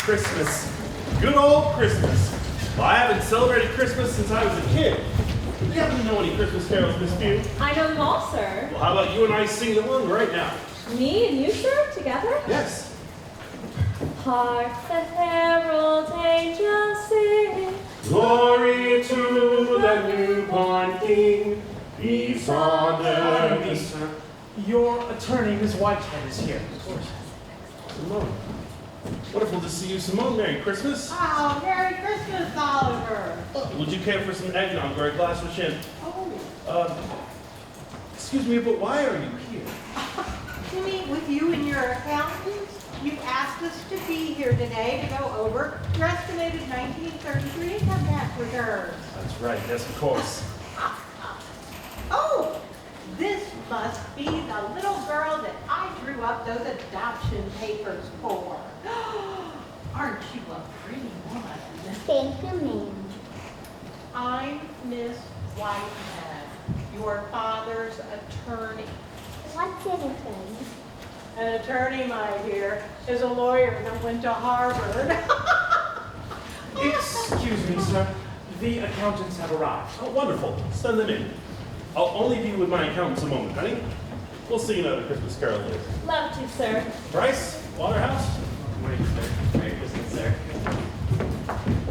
Christmas. Good old Christmas. Well, I haven't celebrated Christmas since I was a kid. Do you happen to know any Christmas carols, Miss Pugh? I know them all, sir. Well, how about you and I sing them one right now? Me and you, sir, together? Yes. Hark the herald angels sing. Glory to the newborn King. Peace on earth. Your attorney, Ms. Whitehead, is here. Of course. Simone. Wonderful to see you, Simone. Merry Christmas. Oh, Merry Christmas, Oliver. Would you care for some eggnog or a glass of champagne? Oh. Excuse me, but why are you here? To meet with you and your accountants. You asked us to be here today to go over your estimated 1933 income tax returns. That's right. Yes, of course. Oh, this must be the little girl that I drew up those adoption papers for. Aren't you a pretty woman? Thank you, ma'am. I'm Miss Whitehead, your father's attorney. What's an attorney? An attorney, my dear, is a lawyer that went to Harvard. Excuse me, sir. The accountants have arrived. Oh, wonderful. Send them in. I'll only be with my accountants a moment, honey. We'll sing another Christmas carol later. Love to, sir. Bryce, Waterhouse? Morning, sir. Merry Christmas, sir.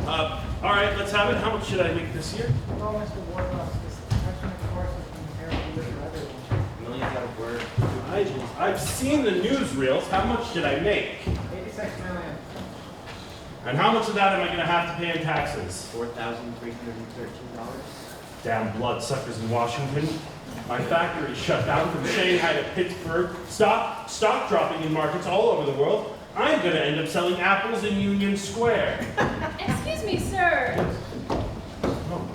All right, let's have it. How much should I make this year? Oh, Mr. Warbucks, this protection of course is compared with your other ones. Millions out of word. I've seen the newsreels. How much did I make? 86 million. And how much of that am I going to have to pay in taxes? $4,313. Damn bloodsuckers in Washington. My factory shut down from Shanghai to Pittsburgh. Stock dropping in markets all over the world. I'm going to end up selling apples in Union Square. Excuse me, sir. Oh,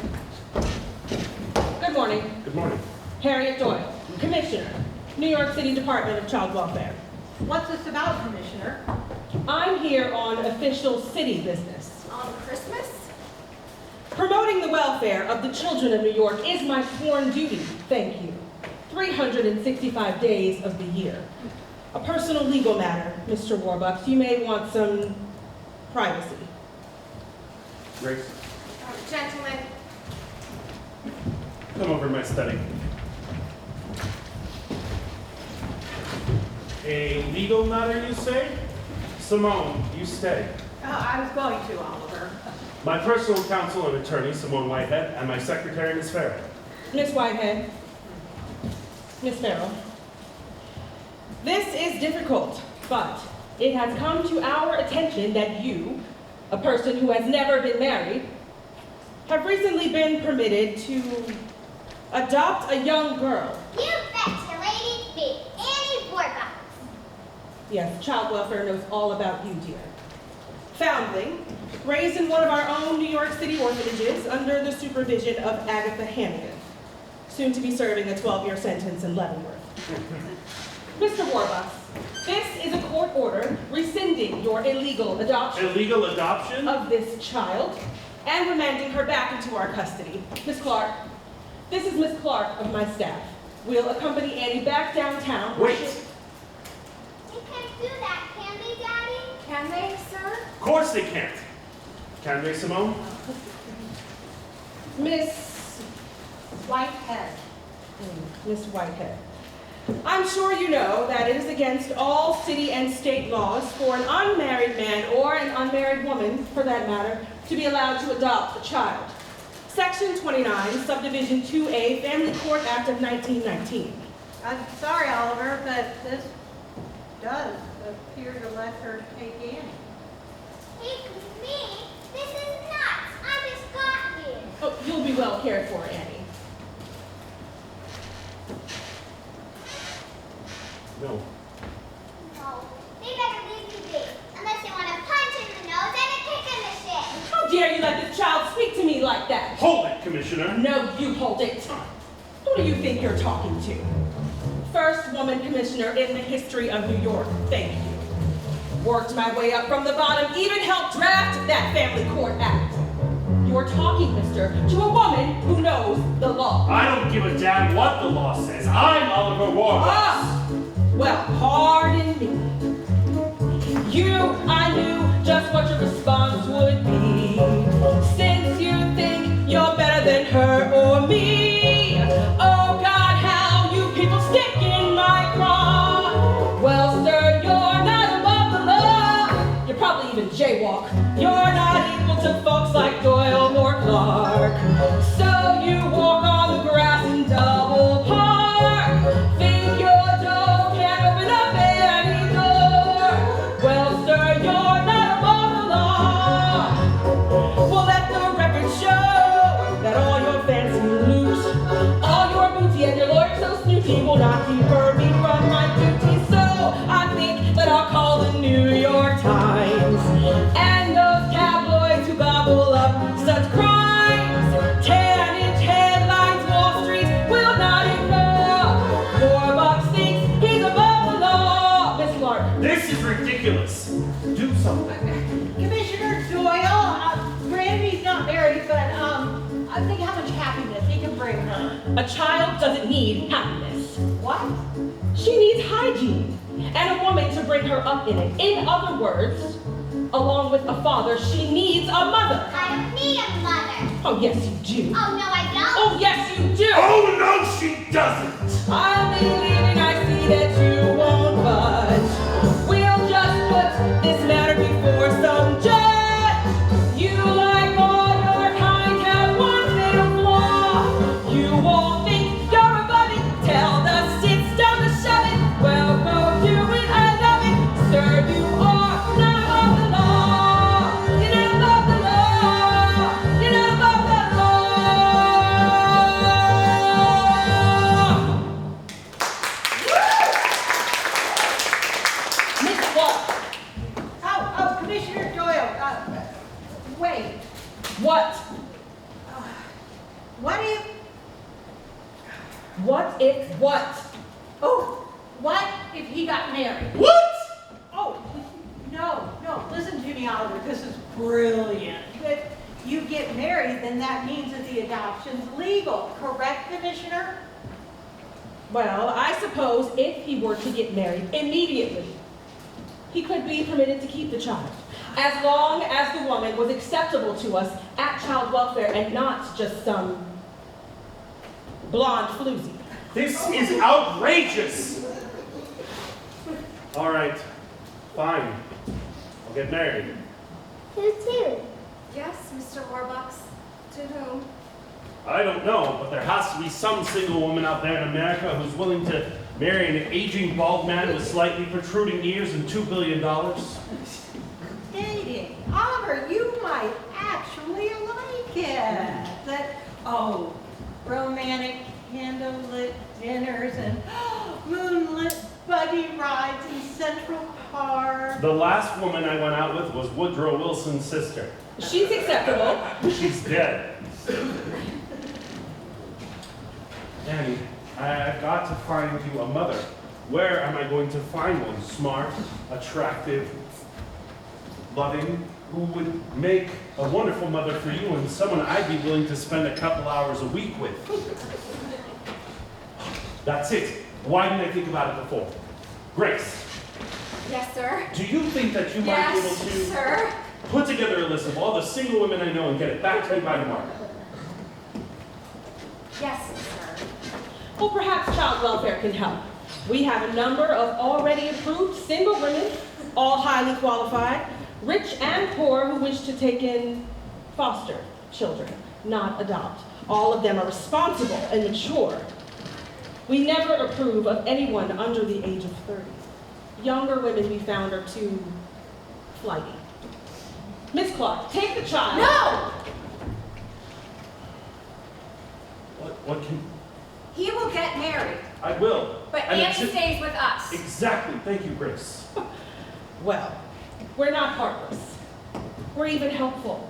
Good morning. good morning. Harriet Doyle, Commissioner, New York City Department of Child Welfare. What's this about, Commissioner? I'm here on official city business. On Christmas? Promoting the welfare of the children of New York is my sworn duty, thank you. 365 days of the year. A personal legal matter, Mr. Warbucks. You may want some privacy. Grace, Gentlemen, come over to my study. A legal matter, you say? Simone, you stay. I was going to, Oliver. My personal counsel and attorney, Simone Whitehead, and my secretary, Miss Farrell. Miss Whitehead, Miss Farrell, this is difficult, but it has come to our attention that you, a person who has never been married, have recently been permitted to adopt a young girl. you betcha, lady. Me, Annie Warbucks. Yes, child welfare knows all about you, dear. Foundling, raised in one of our own New York City orphanages under the supervision of Agatha Hannigan, soon to be serving a 12-year sentence in Leavenworth. Mr. Warbucks, this is a court order rescinding your illegal adoption Illegal adoption? of this child and remanding her back into our custody. Miss Clark, this is Miss Clark of my staff. We'll accompany Annie back downtown. Wait. They can't do that, can they, Daddy? Can they, sir? Of course they can't. Can they, Simone? Miss Whitehead. Miss Whitehead. I'm sure you know that it is against all city and state laws for an unmarried man or an unmarried woman, for that matter, to be allowed to adopt a child. Section 29, Subdivision 2A, Family Court Act of 1919. I'm sorry, Oliver, but this does appear to let her take Annie. Take me? This is nuts. I just got here. Oh, you'll be well cared for, Annie. No. No, they better leave me be. Unless they want a punch in the nose and a kick in the shin. How dare you let this child speak to me like that? Hold it, Commissioner. No, you hold it. Who do you think you're talking to? First woman commissioner in the history of New York, thank you. Worked my way up from the bottom, even helped draft that Family Court Act. You're talking, mister, to a woman who knows the law. I don't give a damn what the law says. I'm Oliver Warbucks. Ah! Well, pardon me. I knew just what your jaywalk. You're not equal to folks like Doyle or Clark. So you walk on the grass in double park. Think your dog can't open up any door. Well, sir, you're not above the law. Well, let the record show that all your fancy loot, all your booty and your lawyer so snooty will not deter me from my duty. So I think that I'll call the New York Times and those tabloids who gobble up such crimes. 10-inch headlines Wall Street will not ignore. Warbucks thinks he's above the law. Miss Clark. This is ridiculous. Do something. Commissioner Doyle, Brandy's not married, but I think how much happiness he can bring her. A child doesn't need happiness. What? She needs hygiene and a woman to bring her up in it. In other words, along with a father, she needs a mother. I don't need a mother. Oh, yes, you do. Oh, no, I don't. Oh, yes, you do. Oh, no, she doesn't. I'll be leaving. I see that you won't budge. We'll just put this matter before some judge. You, like all your kind, have one fatal flaw. You all think you're above it. Tell the sits down to shove it. Well, go do it. I love it. Sir, you are not above the law. You're not above the law. You're not above the law. Miss Clark. Oh, Commissioner Doyle, wait. What? What if, What if what? what if he got married? What? Oh, no, listen to me, Oliver, this is brilliant. If you get married, then that means that the adoption's legal, correct, Commissioner? Well, I suppose if he were to get married immediately, he could be permitted to keep the child, as long as the woman was acceptable to us at child welfare and not just some blonde floozy. This is outrageous. All right, fine. I'll get married. Who to? Yes, Mr. Warbucks. To whom? I don't know, but there has to be some single woman out there in America who's willing to marry an aging bald man with slightly protruding ears and $2 billion. Dating. Oliver, you might actually like it. Romantic candlelit dinners and moonlit buggy rides in Central Park. The last woman I went out with was Woodrow Wilson's sister. She's acceptable. She's dead. Annie, I've got to find you a mother. Where am I going to find one? Smart, attractive, loving, who would make a wonderful mother for you and someone I'd be willing to spend a couple hours a week with. That's it. Why didn't I think about it before? Grace, Yes, sir. do you think that you might be able Yes, to sir. put together a list of all the single women I know and get it back to me by tomorrow? Yes, sir. Well, perhaps child welfare can help. We have a number of already approved single women, all highly qualified, rich and poor who wish to take in foster children, not adopt. All of them are responsible and mature. We never approve of anyone under the age of 30. Younger women we found are too flighty. Miss Clark, take the child. No! What can... He will get married, I will. but And Annie it's- stays with us. Exactly. Thank you, Grace. Well, we're not heartless. We're even helpful.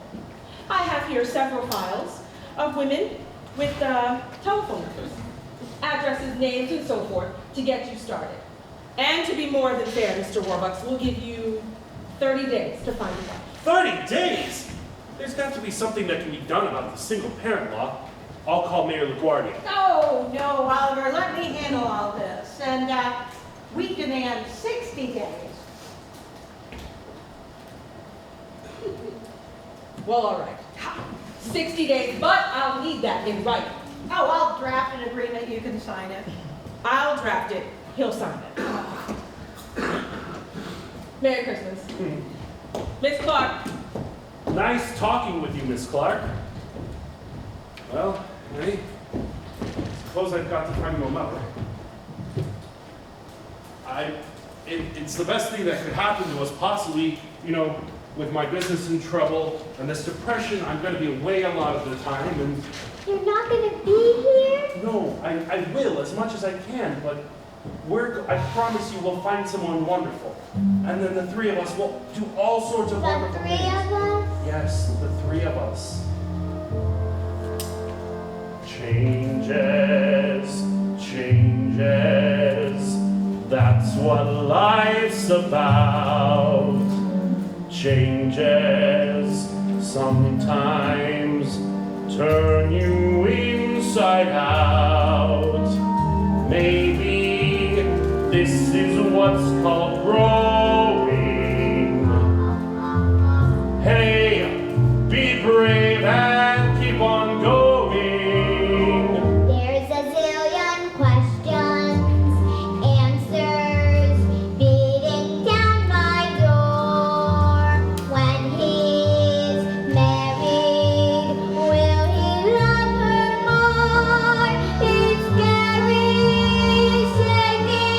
I have here several files of women with telephone numbers, addresses, names, and so forth to get you started. And to be more than fair, Mr. Warbucks, we'll give you 30 days to find a wife. 30 days? There's got to be something that can be done about the single parent law. I'll call Mayor LaGuardia. Oh, no, Oliver, let me handle all this. And we demand 60 days. Well, all right. 60 days, but I'll need that in writing. Oh, I'll draft an agreement, you can sign it. I'll draft it, he'll sign it. Merry Christmas. Miss Clark. Nice talking with you, Miss Clark. Well, Annie, suppose I've got to find your mother. It's the best thing that could happen to us, possibly, you know, with my business in trouble and this depression. I'm going to be away a lot of the time, and You're not going to be here? no, I will as much as I can, but I promise you we'll find someone wonderful. And then the three of us will do all sorts of The wonderful three things. of us? Yes, the three of us. Changes, changes, that's what life's about. Changes sometimes turn you inside out. Maybe this is what's called growing. Hey, be brave and keep on going. There's a zillion questions, answers beating down my door. When he's married, will he love her more? It's scary, shaky,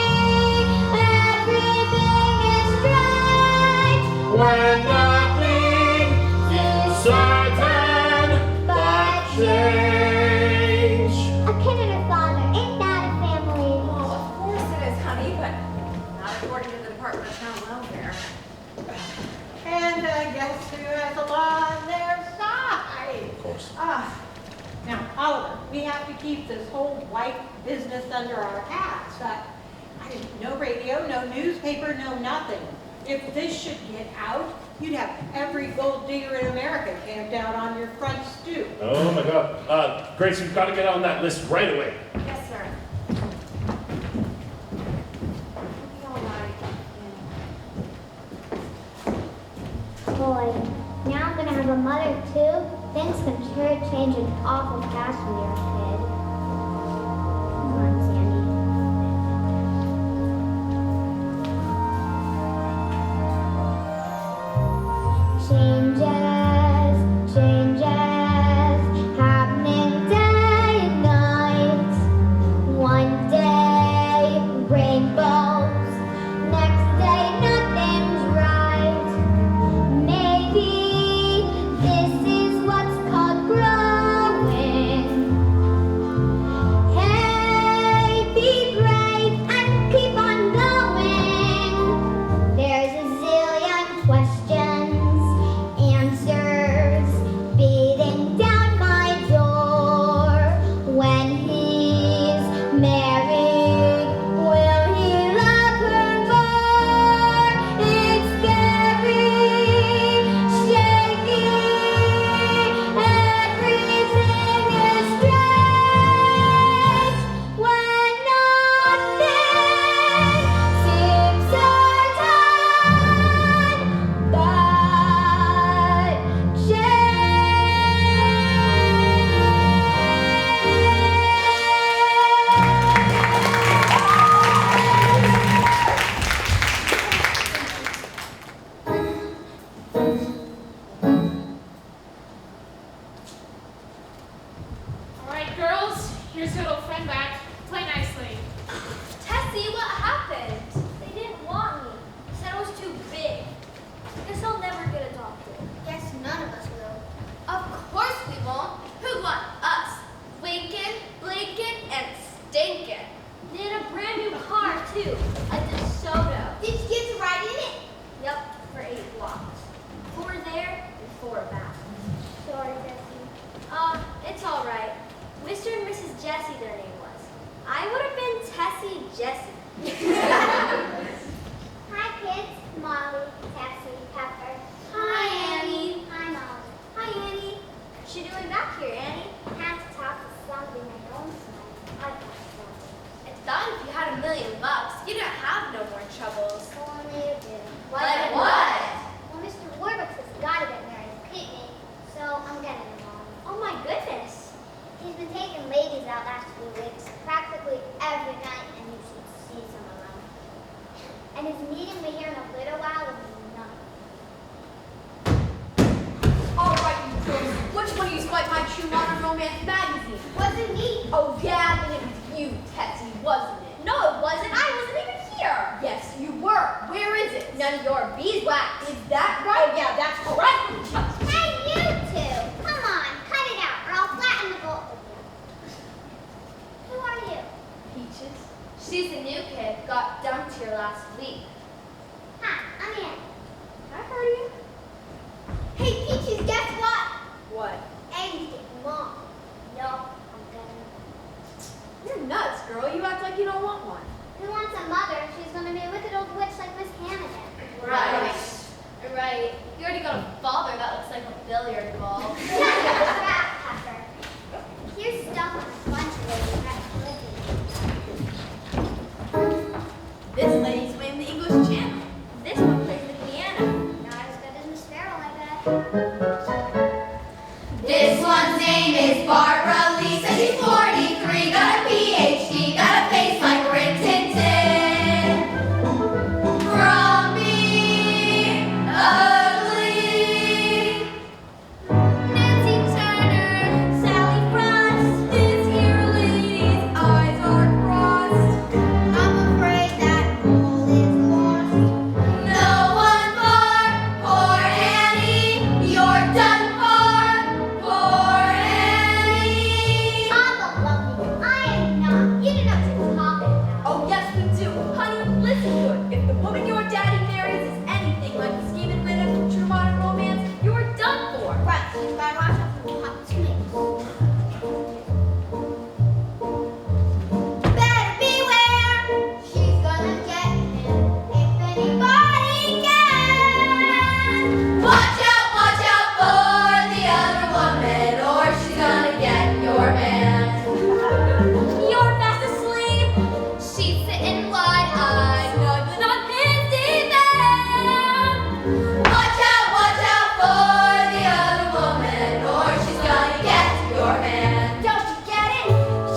everything is strange. When nothing is certain but change. A kid and her father, ain't that a family? Well, of course it is, honey, but not according to the Department of Town Welfare. And guess who has the law on their side? Of course. Now, Oliver, we have to keep this whole white business under our hats. No radio, no newspaper, no nothing. If this should get out, you'd have every gold digger in America camped out on your front stoop. Oh my God. Grace, you've got to get on that list right away. Yes, sir. You'll be all right. Boy, now I'm gonna have a mother too. Things can sure change an awful fast when you're a kid. Come on, Sandy. Changes, changes, happening day and night. One day, rainbows. Next day, nothing's right. Maybe this is what's called growing. Hey, be brave and keep on going. There's a zillion questions, like my True Modern Romance magazine. Wasn't me. Oh yeah, then it was you, Tessie, wasn't it? No, it wasn't. I wasn't even here. Yes, you were. Where is it? None of your beeswax. Is that right? Oh yeah, that's correct. Hey, you two. Come on, cut it out, or I'll flatten the both of you. Who are you? Peaches. She's a new kid. Got dumped here last week. Hi, I'm Annie. I heard you. Hey, Peaches, guess what? What? Amy's getting mom. No, I'm gonna. You're nuts, girl. You act like you don't want one. Who wants a mother? She's gonna be a wicked old witch like Miss Hannigan. Right. You already got a father that looks like a billiard ball. Shut your trap, Pepper. Here's stuff on a bunch of ladies ready to live here. This lady's playing the English Channel. This one plays the piano. Not as good as Miss Farrell, I bet. This one's name is Barbara Lee, says she's 43, got a PhD, got a face like Rin Tin Tin. From me, ugly. Nancy Turner, Sally Frost, this here lady's eyes are crossed. I'm afraid that all is lost. No one for poor Annie, you're done for, poor Annie. I'm a lovely. I am not. You don't know what you're talking about. Oh, yes, we do. Honey, listen to it. If the woman your daddy marries is anything like the scheming villain from True Modern Romance, you're done for. Right, she's got to watch out for the hot snakes. Better beware. She's gonna get him if anybody can. Watch out for the other woman, or she's gonna get your man. You're fast asleep, she's sitting wide-eyed, snuggling on his divan. Watch out for the other woman, or she's gonna get your man. Don't you get it?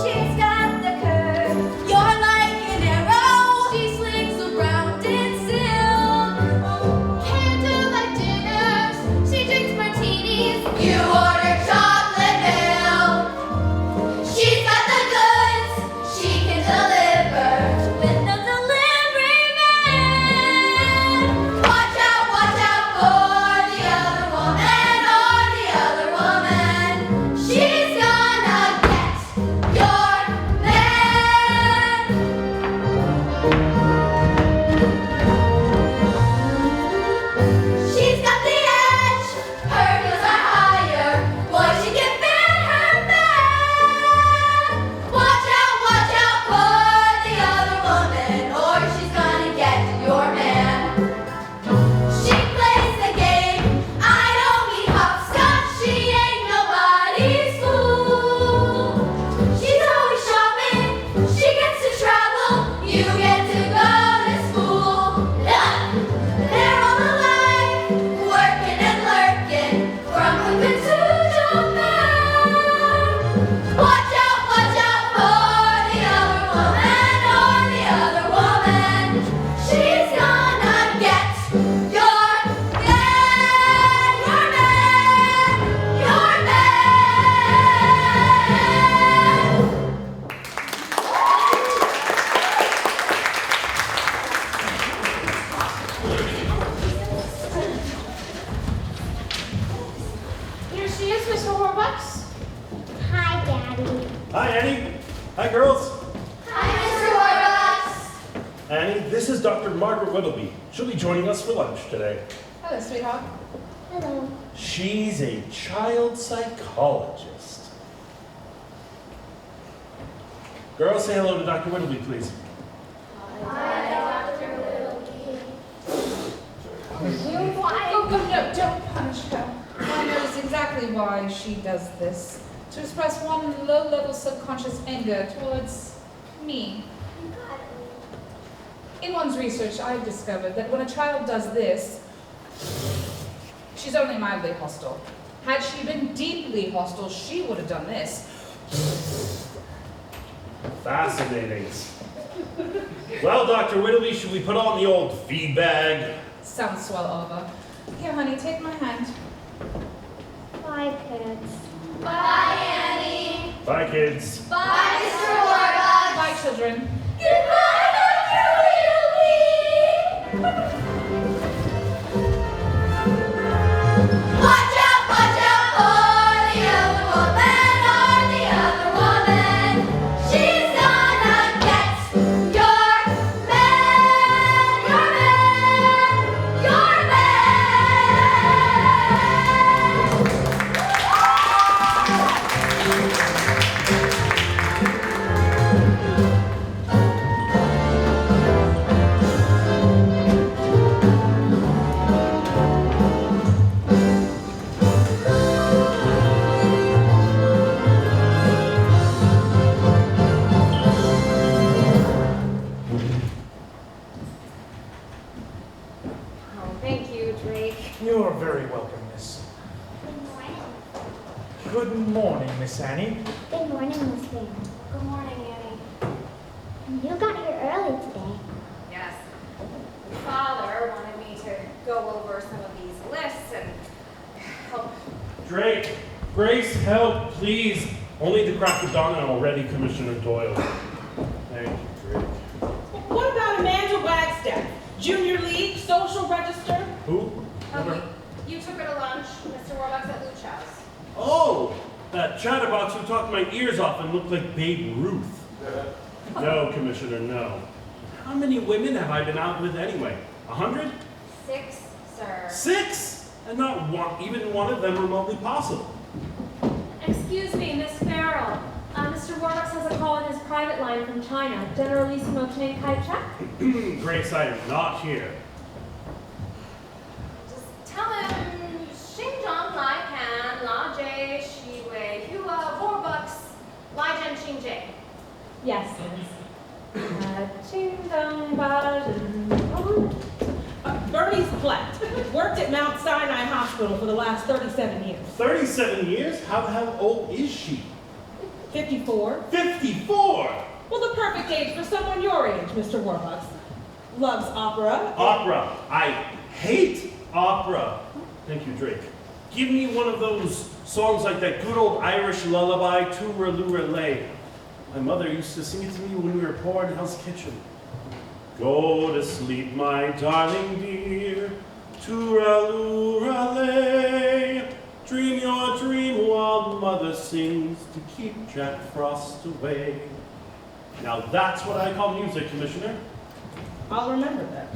She's got the curve. You're like an arrow, she slings around in silk. Candlelight dinners, she drinks martinis. You order chocolate milk. She's got the goods, she can deliver with no delivery man. Watch out for the other woman, or the other woman. She's gonna get your man. She's got the edge, her heels are higher. Boy, she can fit her man. Watch out for the other woman, or she's gonna get your man. She plays the game, I don't mean hopscotch, she ain't nobody's fool. She's always shopping, she gets to travel, you get to go to school. They're all alike, working and lurking, from Lupin to Japan. Watch out for the other woman, or the other woman. She's gonna get your man, your man, your man. Here she is, Mr. Warbucks. Hi, Daddy. Hi, Annie. Hi, girls. Hi, Mr. Warbucks. Annie, this is Dr. Margaret Whittleby. She'll be joining us for lunch today. Hello, sweetheart. Hello. She's a child psychologist. Girls, say hello to Dr. Whittleby, please. Oh, no, don't punish her. I knows exactly why she does this. To express one low-level subconscious anger towards me. In one's research, I've discovered that when a child does this, she's only mildly hostile. Had she been deeply hostile, she would have done this. Fascinating. Well, Dr. Whittleby, should we put on the old feed bag? Sounds swell, Oliver. Here, honey, take my hand. Bye, kids. Bye. Bye, kids. Bye, Mr. Warbucks. Bye, children. Goodbye, Dr. Wheatley. Watch out for the other woman or the other woman. She's gonna get your man, your man, your Oh, thank you, Drake. You're very welcome, miss. Good morning. Good morning, Miss Annie. Good morning, Miss Farrell. Good morning, Annie. You got here early today. Yes. Father wanted me to go over some of these lists and help. Drake, Grace, help, please. Only the crack of dawn and already, Commissioner Doyle. Thank you, Drake. What about Amanda Wagstaff? Junior League, social register? Who? You took her to lunch, Mr. Warbucks at Luch's house. Oh, that chatterbox who talked my ears off and looked like Babe Ruth. No, Commissioner, no. How many women have I been out with anyway? 100? 6, sir. 6? And not one, even one of them remotely possible. Excuse me, Miss Farrell. Mr. Warbucks has a call on his private line from China. Generalissimo Chen Kai-shek? Grace, I am not here. Just tell him Xinjiang Lai Kan, La Jie, Shi Wei, Hua, Warbucks, Lai Zhen Xing Jie. Yes, miss. Qingdong Baden. Bernie's Platt. Worked at Mount Sinai Hospital for the last 37 years. 37 years? How the hell old is she? 54. 54! Well, the perfect age for someone your age, Mr. Warbucks. Loves opera. Opera. I hate opera. Thank you, Drake. Give me one of those songs like that good old Irish lullaby, Tooraloo-Lay. My mother used to sing it to me when we were poor in Hell's Kitchen. Go to sleep, my darling dear, Tooraloo-Lay. Dream your dream while mother sings to keep Jack Frost away. Now that's what I call music, Commissioner. I'll remember that.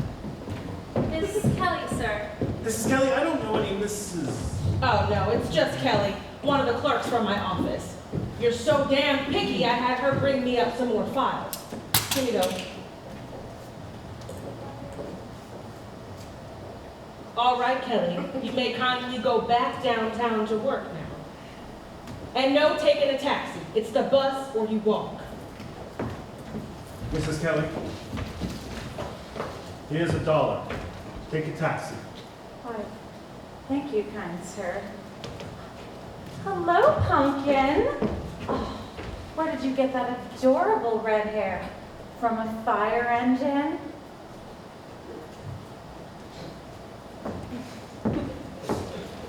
Miss Kelly, sir. Mrs. Kelly, I don't know any Mrs. Oh, no, it's just Kelly, one of the clerks from my office. You're so damn picky, I had her bring me up some more files. Here you go. All right, Kelly, you may kindly go back downtown to work now. And no taking a taxi. It's the bus or you walk. Mrs. Kelly, here's $1. Take a taxi. Why, thank you, kind sir. Hello, Pumpkin. Oh, where did you get that adorable red hair? From a fire engine?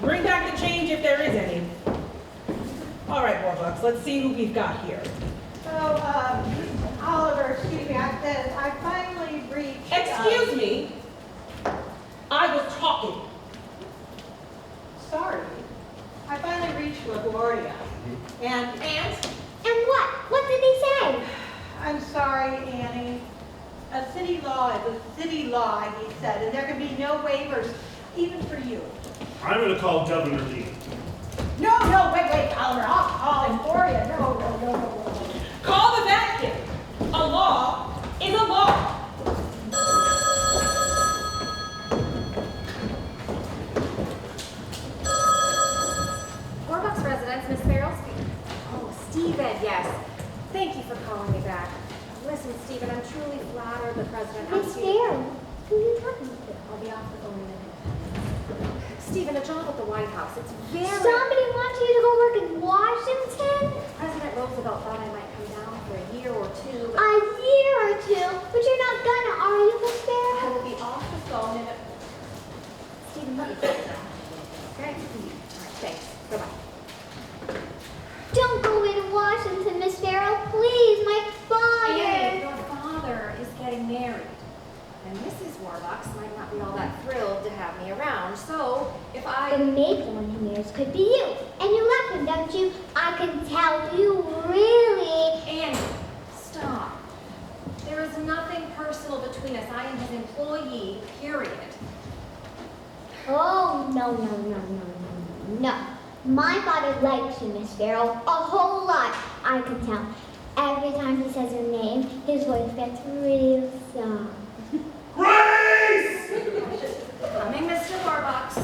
Bring back the change if there is any. All right, Warbucks, let's see who we've got here. So, Oliver, excuse me, I finally reached... Excuse me. I was talking. Sorry. I finally reached LaGuardia. And what? What did he say? I'm sorry, Annie. A city law is a city law, he said, and there can be no waivers, even for you. I'm going to call Governor Lee. No, wait, Oliver, I'll call him for you. No. Call the vacuum. A law is a law. Warbucks residence, Miss Farrell speaking. Oh, Stephen, yes. Thank you for calling me back. Listen, Stephen, I'm truly flattered the president Miss asked you. Farrell, who are you talking to? I'll be off the phone in a minute. Stephen, a job at the White House. It's very... Somebody wants you to go work in Washington? President Roosevelt thought I might come down for a year or two. A year or two? But you're not gonna, are you, Miss I Farrell? will be off the phone in a... Stephen, let me finish that. Okay? All right, thanks. Goodbye. Don't go into Washington. Warbucks might not be all that thrilled to have me around, so if But maybe the one who marries could be you. And you love him, don't you? I can tell you really. Annie, stop. There is nothing personal between us. I am his employee, period. Oh, no. My father likes you, Miss Farrell, a whole lot. I can tell. Every time he says your name, his voice gets real soft. Grace! Coming, Mr. Warbucks.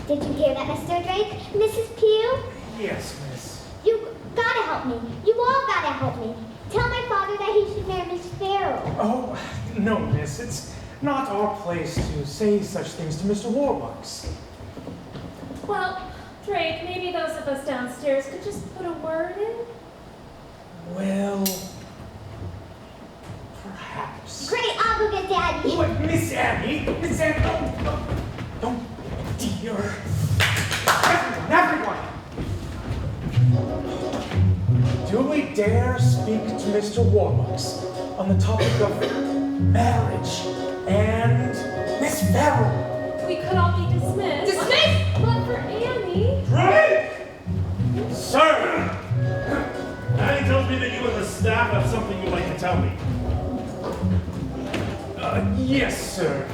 Did you hear that, Mr. Drake? Mrs. Pugh? Yes, miss. You gotta help me. You all gotta help me. Tell my father that he should marry Miss Farrell. Oh, no, miss. It's not our place to say such things to Mr. Warbucks. Well, Drake, maybe those of us downstairs could just put a word in. Well, perhaps. Great, I'll go get Daddy. What, Miss Annie? Miss Annie, don't, dear. Everyone! Do we dare speak to Mr. Warbucks on the topic of marriage and Miss Farrell? We could all be dismissed. Dismissed? But for Annie. Drake! Sir! Annie tells me that you and the staff have something you'd like to tell me. Yes, sir.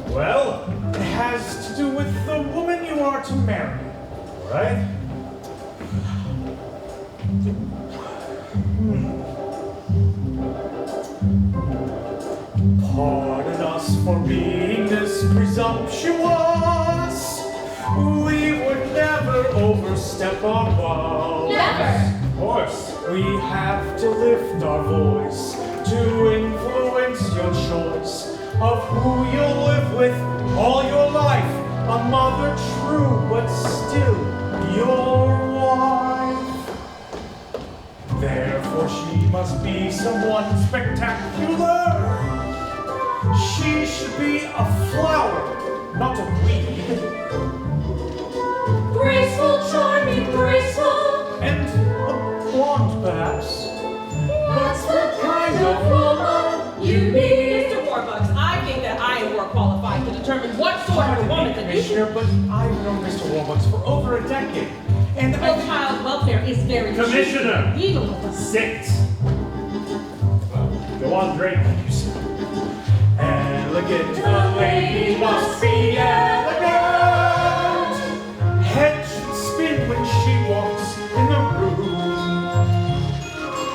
Well? It has to do with the woman you are to marry. Right? Pardon us for being this presumptuous. We would never overstep our bounds. Never. Of course. We have to lift our voice to influence your choice of who you'll live with all your life. A mother true, but still your wife. Therefore she must be someone spectacular. She should be a flower, not a weed. Graceful, charming, graceful. And a blonde, perhaps. That's the kind of woman you need. Mr. Warbucks, I think that I am more qualified to determine what sort of woman that you should. Commissioner, but I've known Mr. Warbucks for over a decade. And Well, child welfare is very Commissioner! legal. Sit! Go on, Drake. You sit. Elegant, a lady must be elegant. Head should spin when she walks in the room.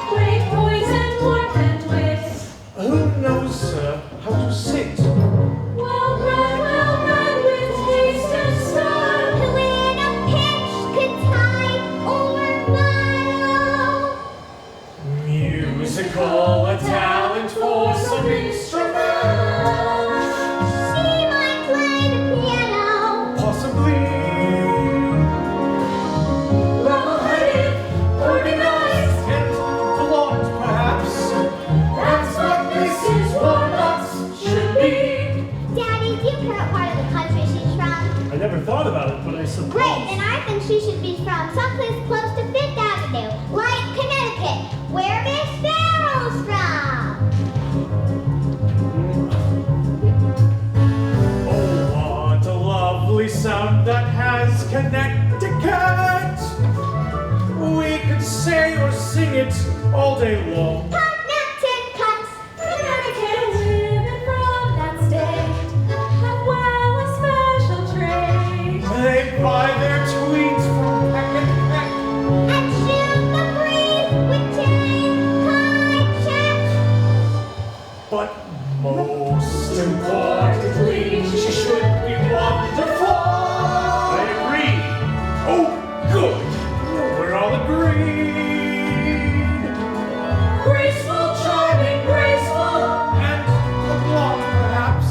Great poise and warmth and wit. Who knows, sir, how to sit? Well run with taste and style. Who in a pinch could tie or vinyl. Musical, a talent for some instrument. She might play the piano. Possibly. Level-headed, organized. And blonde, perhaps. That's what Mrs. Warbucks should be. Daddy, do you care what part of the country she's from? I never thought about it, but I suppose. Great, and I think she should be from someplace close to Fifth Avenue, like Connecticut, where Miss Farrell's from. Oh, what a lovely sound that has Connecticut. We could say or sing it all day long. Connecticut. Connecticut women from that state have well a special trait. They buy their tweeds from peck and peck. And shoot the breeze with Jane check. But most importantly, she should be wonderful. I agree. Oh, good. We're all agreed. Graceful, charming, graceful. And a blonde, perhaps.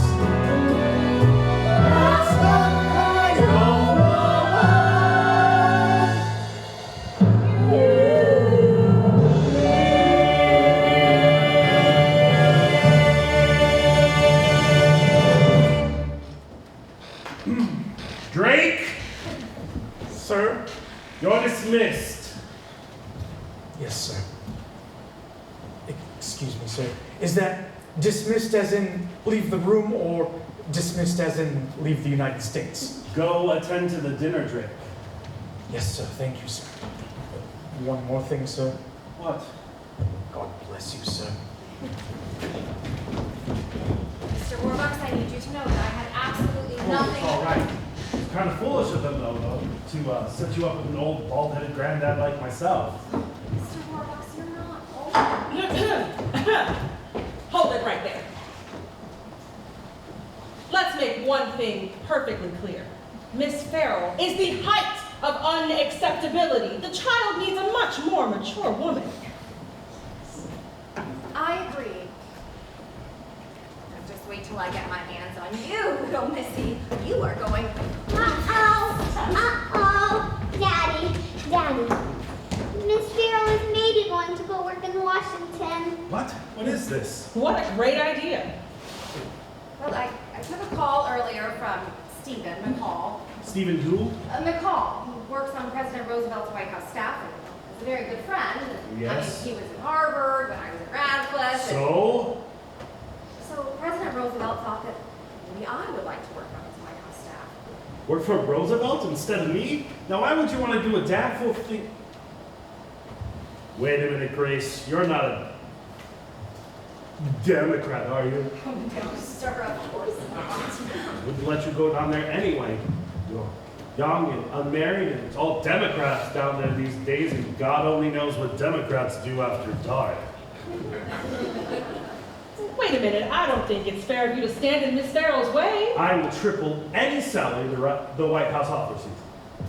That's the kind of woman you Drake, Sir? you're dismissed. Yes, sir. Excuse me, sir. Is that Dismissed as in leave the room, or dismissed as in leave the United States? Go attend to the dinner drip. Yes, sir. Thank you, sir. One more thing, sir. What? God bless you, sir. Mr. Warbucks, I need you to know that I had absolutely Oh, nothing. it's all right. It's kind of foolish of them, though, to set you up with an old bald-headed granddad like myself. Mr. Warbucks, you're not old. Hold it right there. Let's make one thing perfectly clear. Miss Farrell is the height of unacceptability. The child needs a much more mature woman. I agree. Now just wait till I get my hands on you, little missy. You are going. Daddy, Miss Farrell is maybe going to go work in Washington. What? What is this? What a great idea. Well, I took a call earlier from Stephen McCall. Stephen who? McCall. He works on President Roosevelt's White House staff and is a very good friend. Yes. I mean, he was in Harvard when I was at Radcliffe. So? So President Roosevelt thought that maybe I would like to work on his White House staff. Work for Roosevelt instead of me? Now, why would you want to do a dadful thing? Wait a minute, Grace. You're not a Democrat, are you? Oh, no, sir, of course not. Wouldn't let you go down there anyway. You're young and unmarried, and it's all Democrats down there these days, and God only knows what Democrats do after dark. Wait a minute, I don't think it's fair of you to stand in Miss Farrell's way. I will triple any salary the White House offers you.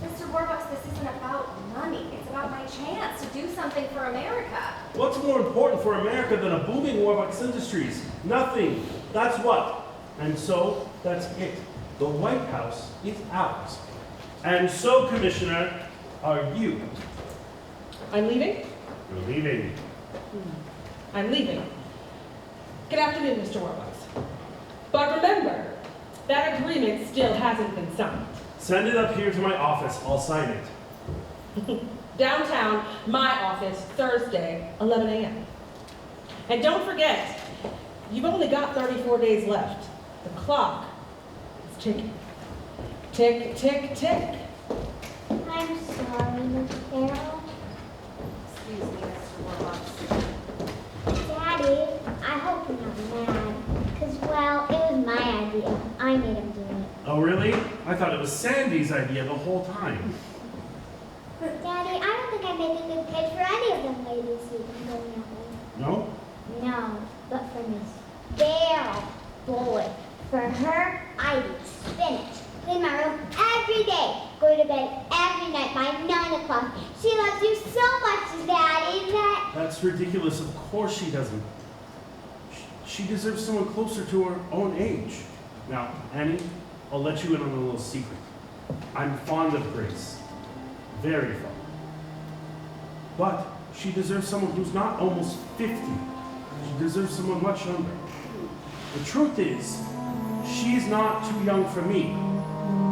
Mr. Warbucks, this isn't about money. It's about my chance to do something for America. What's more important for America than a booming Warbucks Industries? Nothing. That's what. And so, that's it. The White House is ours. And so, Commissioner, are you. I'm leaving? You're leaving. I'm leaving. Good afternoon, Mr. Warbucks. But remember, that agreement still hasn't been signed. Send it up here to my office. I'll sign it. Downtown, my office, Thursday, 11 a.m. And don't forget, you've only got 34 days left. The clock is ticking. Tick, tick, tick. I'm sorry, Miss Farrell. Excuse me, Mr. Warbucks. Daddy, I hope you're not mad. Because, well, it was my idea. I made him do it. Oh, really? I thought it was Sandy's idea the whole time. Daddy, I don't think I make a good pitch for any of them ladies who can go that way. No? No, but for Miss Farrell, boy, for her, I eat spinach. Clean my room every day. Go to bed every night by 9 o'clock. She loves you so much, Daddy, that... That's ridiculous. Of course she doesn't. She deserves someone closer to her own age. Now, Annie, I'll let you in on a little secret. I'm fond of Grace. Very fond. But she deserves someone who's not almost 50. She deserves someone much younger. The truth is, she's not too young for me,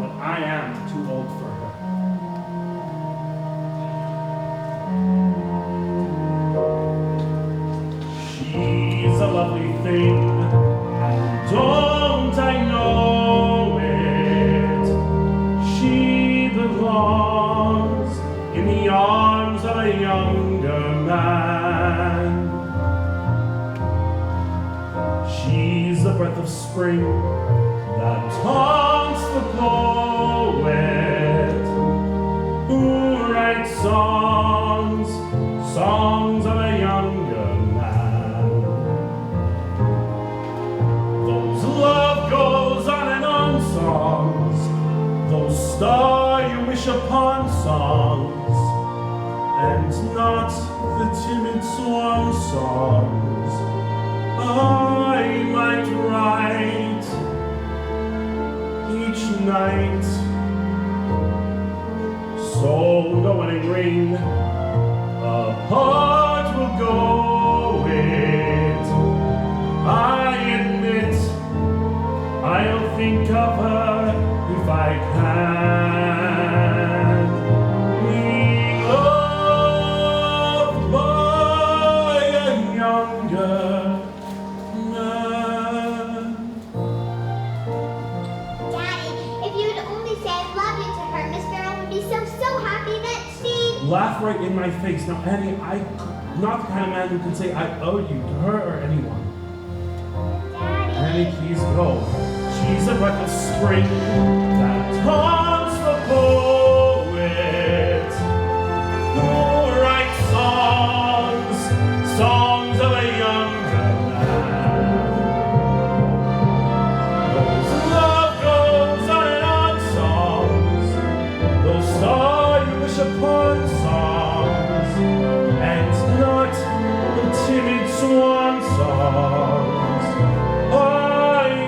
but I am too old for her. She's a lovely thing, and don't I know it? She belongs in the arms of a younger man. She's the breath of spring that taunts the poet who writes songs, songs of a younger man. Those love goes on and on songs, those star you wish upon songs, and not the timid swan songs I might write each night. So going rain, apart will go it. I admit I'll think of her if I can. Being loved by a younger man. laugh right in my face. Now, Annie, I'm not the kind of man who can say I owe you to her or anyone. Annie, please go. She's a breath of spring that taunts the poet who writes songs of a younger man. Those love goes on and on songs, those star you wish upon songs, and not the timid swan songs I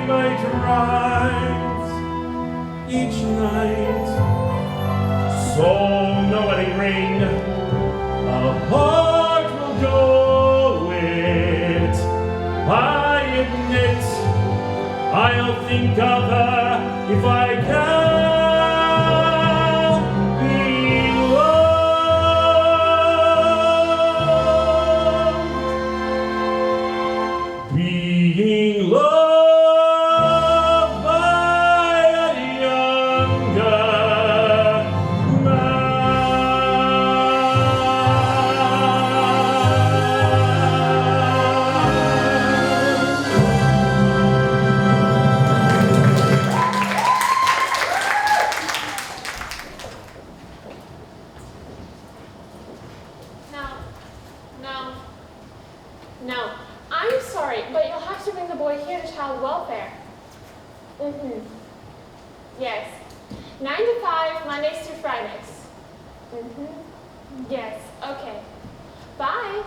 might write each night. So no wedding ring apart will go it. I admit I'll think of her if I can. Be loved. Being loved by a younger man. No. I'm sorry, but you'll have to bring the boy here to child welfare. Yes. 9 to 5, Mondays through Fridays. Yes, okay. Bye.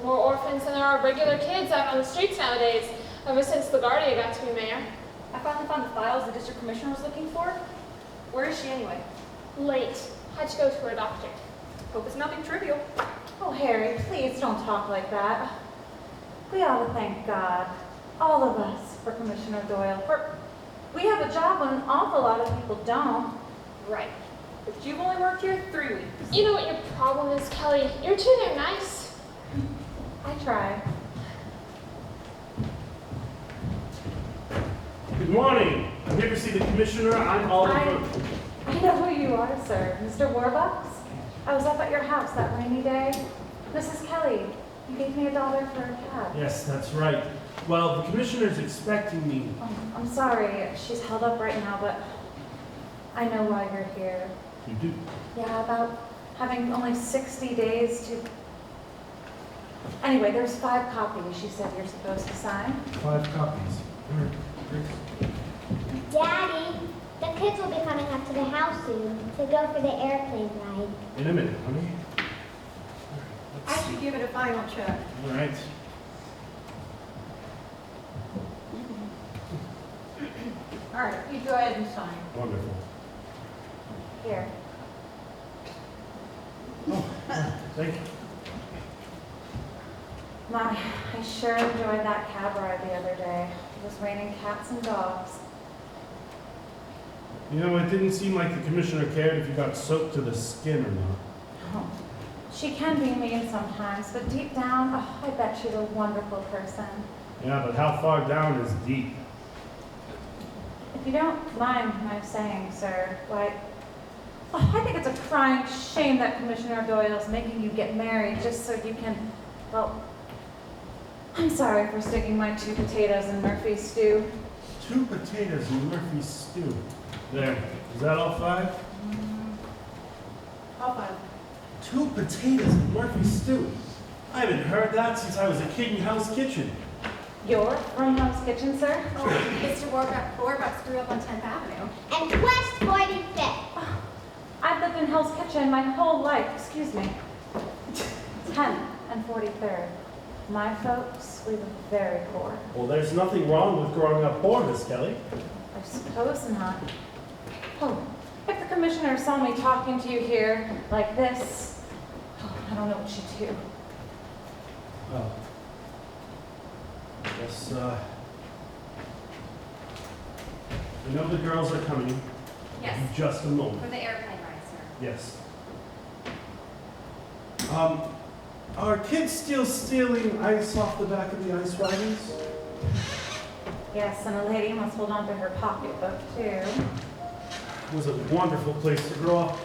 More orphans than there are regular kids out on the streets nowadays, ever since LaGuardia got to be mayor. I finally found the files the district commissioner was looking for. Where is she anyway? Late. Had to go to her doctor. Hope it's nothing trivial. Oh, Harry, please don't talk like that. We ought to thank God, all of us, for Commissioner Doyle. We have a job when an awful lot of people don't. Right. But you've only worked here 3 weeks. You know what your problem is, Kelly? You're too damn nice. I try. Good morning. I'm here to see the commissioner. I'm Oliver. I know who you are, sir. Mr. Warbucks? I was up at your house that rainy day. Mrs. Kelly, you gave me $1 for a cab. Yes, that's right. Well, the commissioner's expecting me. Oh, I'm sorry, she's held up right now, but I know why you're here. You do? Yeah, about having only 60 days to... Anyway, there's 5 copies she said you're supposed to sign. 5 copies. Daddy, the kids will be coming up to the house soon to go for the airplane ride. In a minute, honey. I should give it a final check. All right. All right, you go ahead and sign. Wonderful. Here. Oh, thank you. My, I sure enjoyed that cab ride the other day. It was raining cats and dogs. You know, it didn't seem like the commissioner cared if you got soaked to the skin or not. Oh, she can be mean sometimes, but deep down, oh, I bet she's a wonderful person. Yeah, but how far down is deep? If you don't mind my saying, sir, why, oh, I think it's a crying shame that Commissioner Doyle's making you get married just so you can, well, I'm sorry for sticking my 2 potatoes in Murphy's stew. 2 potatoes in Murphy's stew. There. Is that all 5? All 5. 2 potatoes in Murphy's stew. I haven't heard that since I was a kid in Hell's Kitchen. You're from Hell's Kitchen, sir? Oh, Mr. Warbucks grew up on 10th Avenue. And West 45th. Oh, I've lived in Hell's Kitchen my whole life. Excuse me. 10th and 43rd. My folks, we were very poor. Well, there's nothing wrong with growing up poor, Miss Kelly. I suppose not. Oh, if the commissioner saw me talking to you here like this, oh, I don't know what she'd do. Oh. I guess, I know the girls are coming. Yes. In just a moment. For the airplane ride, sir. Yes. Are kids still stealing ice off the back of the ice wagons? Yes, and a lady must hold on to her pocketbook, too. It was a wonderful place to grow up.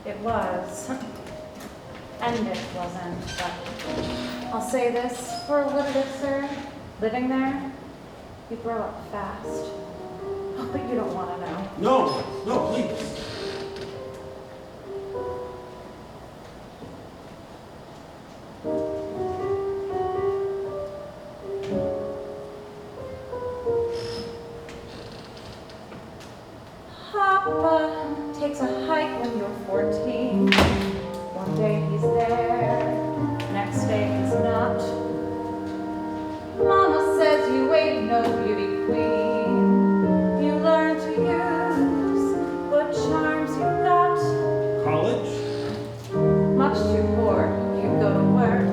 it was. And it wasn't, but I'll say this for a little bit, sir. Living there, you grow up fast. Oh, but you don't want to know. No, please. Papa takes a hike when you're 14. One day he's there, next day he's not. Mama says you ain't no beauty queen. You learn to use what charms you got. College? Much too poor, you go to work,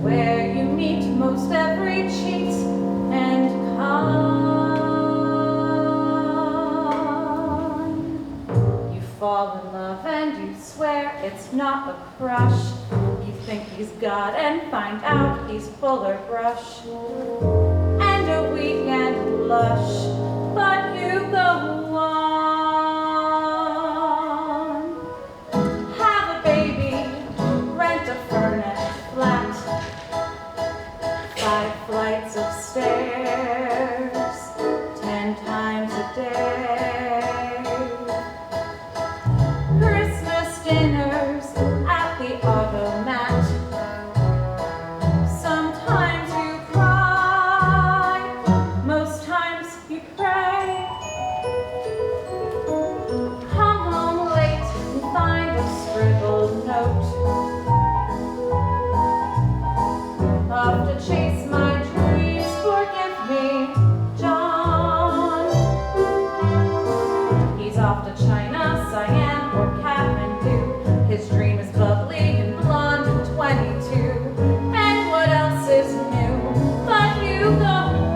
where you meet most every cheat and con. You fall in love and you swear it's not a crush. You think he's God and find out he's fuller brush. And a weekend lush, but you go on. Have a baby, rent a furnished flat, 5 flights of stairs, 10 times a day. Christmas dinners at the automat. Sometimes you cry, most times you pray. Come home late and find a scribbled note. Off to chase my dreams, forgive me, John. He's off to China, Siam, or Kathmandu. His dream is bubbly and blonde and 22. And what else is new? But you go on.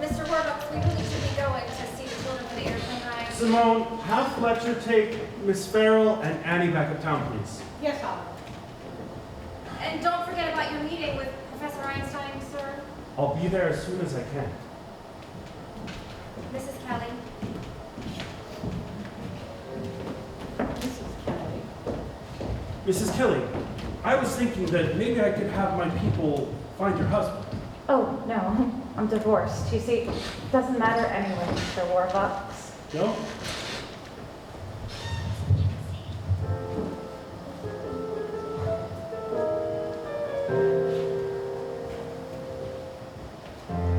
Mr. Warbucks, we really should be going to see the children for the airplane ride. Simone, have Fletcher take Miss Farrell and Annie back uptown, please. Yes, Oliver. And don't forget about your meeting with Professor Einstein, sir. I'll be there as soon as I can. Mrs. Kelly. Mrs. Kelly, I was thinking that maybe I could have my people find your husband. Oh, no, I'm divorced. You see, it doesn't matter anyway, Mr. Warbucks. No?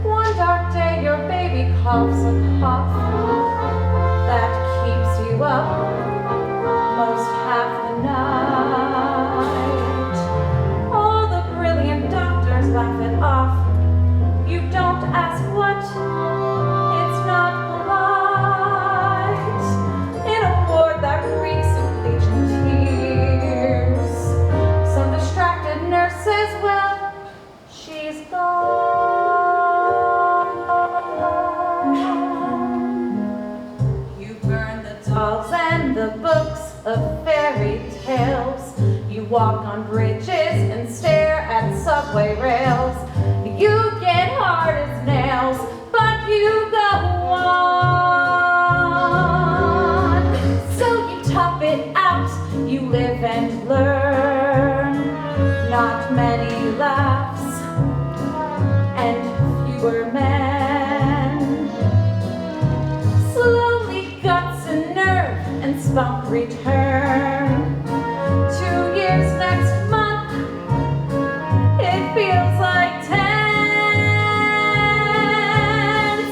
One dark day, your baby coughs a cough that keeps you up most half the night. All the brilliant doctors laugh it off. You don't ask what, it's not polite. In a ward that reeks of bleach and tears, some distracted nurse says, well, she's gone. You burn the dolls and the books of fairy tales. You walk on bridges and stare at subway rails. You get hard as nails, but you go on. So you tough it out, you live and learn. Not many laughs and fewer men. Slowly guts and nerve and spunk return. 2 years next month, it feels like 10.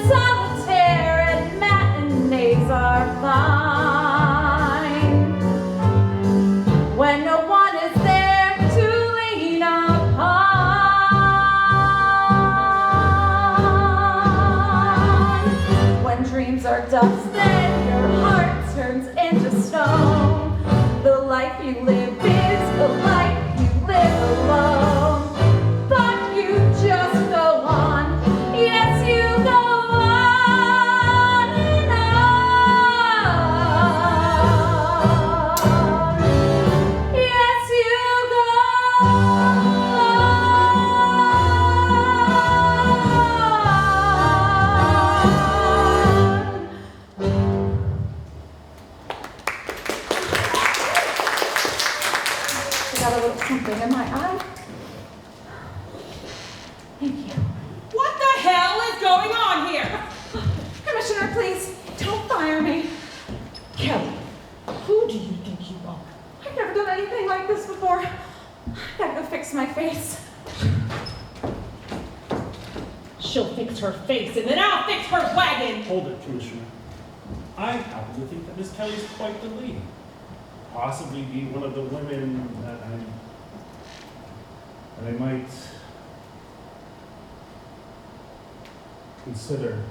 Solitaire and matinees are fine when no one is there to lean upon. When dreams are dust, then your heart turns into stone. The life you live is a life you live alone. But you just go on. Yes, you go on and on. Yes, you go on. Thank you. What the hell is going on here? Commissioner, please, don't fire me. Kelly, who do you think you are? I've never done anything like this before. I gotta go fix my face. She'll fix her face and then I'll fix her wagon. Hold it, Commissioner. I happen to think that Miss Kelly is quite the lady. Possibly be one of the women that I might consider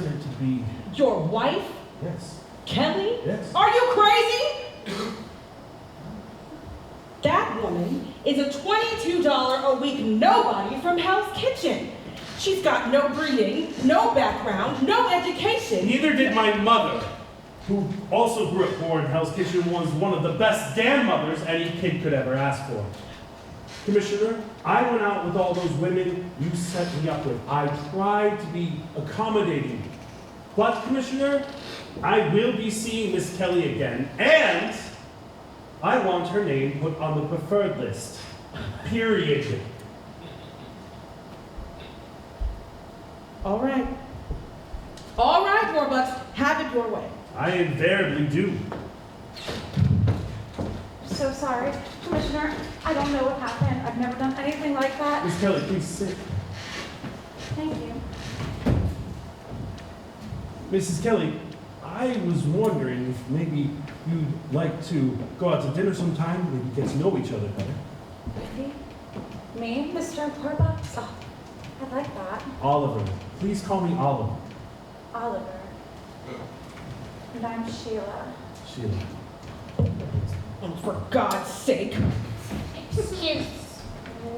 to be. Your wife? Yes. Kelly? Yes. Are you crazy? That woman is a $22 a week nobody from Hell's Kitchen. She's got no breeding, no background, no education. Neither did my mother, who also grew up poor in Hell's Kitchen, was one of the best damn mothers any kid could ever ask for. Commissioner, I went out with all those women you set me up with. I tried to be accommodating. But, Commissioner, I will be seeing Miss Kelly again, and I want her name put on the preferred list. Period. All right. All right, Warbucks, have it your way. I invariably do. So sorry, Commissioner. I don't know what happened. I've never done anything like that. Miss Kelly, please sit. Thank you. Mrs. Kelly, I was wondering if maybe you'd like to go out to dinner sometime, maybe get to know each other better. Me? Mr. Warbucks? Oh, I'd like that. Oliver. Please call me Oliver. Oliver. And I'm Sheila. Sheila. Oh, for God's sake. Excuse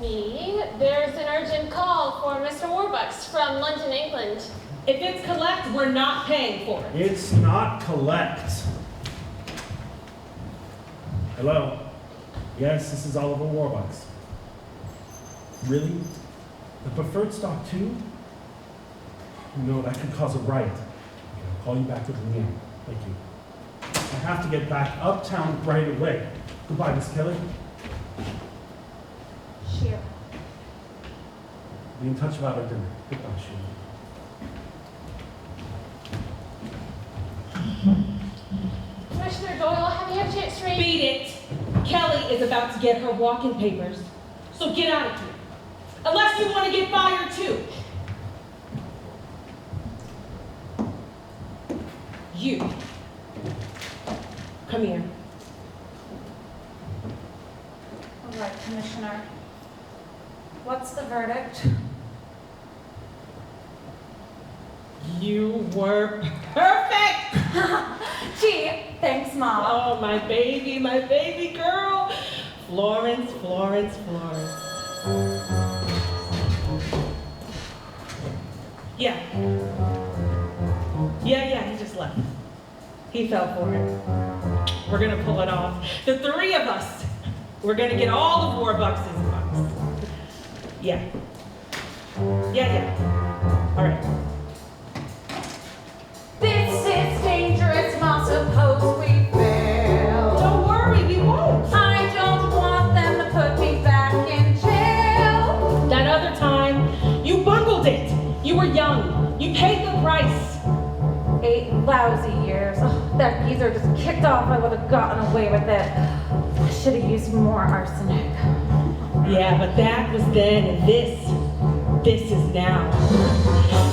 me, there's an urgent call for Mr. Warbucks from London, England. If it's collect, we're not paying for it. It's not collect. Hello? Yes, this is Oliver Warbucks. Really? The preferred stock too? No, that could cause a riot. Okay, I'll call you back with the name. Thank you. I have to get back uptown right away. Goodbye, Miss Kelly. Sheila. Be in touch about our dinner. Goodbye, Sheila. Commissioner Doyle, have you had a chance to read? Beat it. Kelly is about to get her walking papers, so get out of here. Unless you want to get fired too. You. Come here. All right, Commissioner. What's the verdict? You were perfect! Gee, thanks, Mom. Oh, my baby girl. Florence, Florence, Florence. Yeah, he just left. He fell for it. We're gonna pull it off. The three of us. We're gonna get all of Warbucks' bucks. Yeah. All right. This is dangerous, Mom. Suppose we fail. Don't worry, we won't. I don't want them to put me back in jail. That other time, you bungled it. You were young. You paid the price. 8 lousy years. Oh, that geezer just kicked off. I would have gotten away with it. I should have used more arsenic. Yeah, but that was then, and this is now.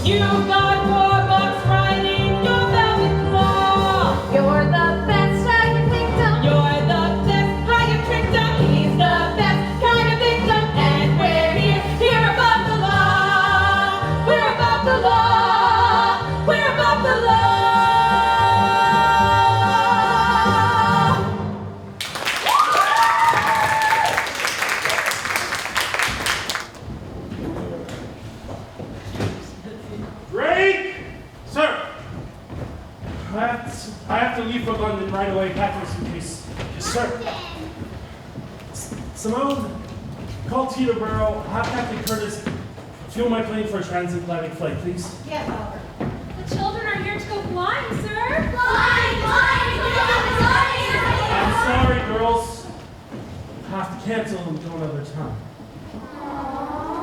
You got Warbucks right in your velvet claw. You're the best I can think of. You're the best I can tricked up. He's the best kind of victim, and we're here above the law. We're above the law. We're above the law. Drake! Sir! I have to leave for London right away. Pack my suitcase. Yes, sir. Simone, call Teterboro. Have Captain Curtis fuel my plane for a transatlantic flight, please. Yes, Oliver. The children are here to go flying, sir. Flying! I'm sorry, girls. have to cancel until another time.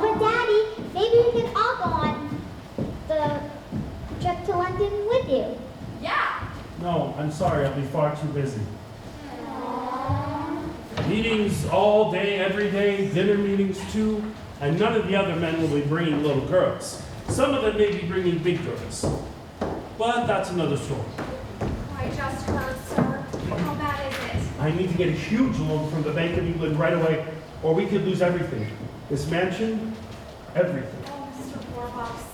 But Daddy, maybe we can all go on the trip to London with you. Yeah. No, I'm sorry, I'll be far too busy. Meetings all day, every day, dinner meetings too, and none of the other men will be bringing little girls. Some of them may be bringing big girls. But that's another story. I just heard, sir. How bad is it? I need to get a huge loan from the Bank of England right away, or we could lose everything. This mansion, everything. Oh, Mr. Warbucks.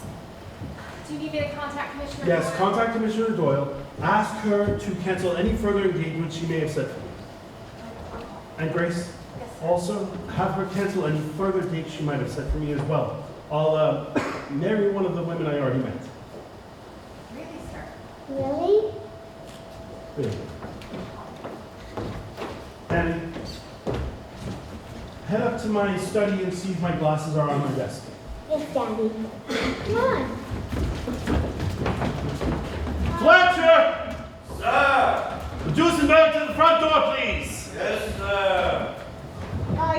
Do you need me to contact Commissioner Yes, Doyle? contact Commissioner Doyle. Ask her to cancel any further engagements she may have set for you. And Grace, Yes, sir. also have her cancel any further dates she might have set for me as well. I'll marry one of the women I already met. Really, sir? Really? Really. Annie, head up to my study and see if my glasses are on my desk. Yes, Daddy. Come on. Fletcher! Sir! The Duesenberg to the front door, please! Yes, sir.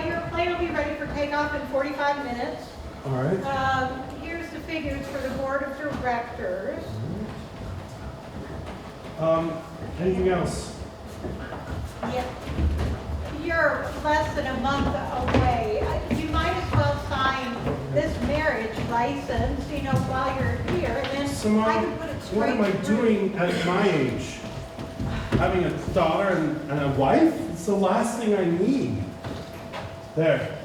Your plane will be ready for takeoff in 45 minutes. All right. Here's the figures for the board of directors. Anything else? Yep. You're less than a month away. You might as well sign this marriage license, while you're here, and then I Simone, can put it straight what am I through. doing at my age? Having a daughter and a wife? It's the last thing I need. There.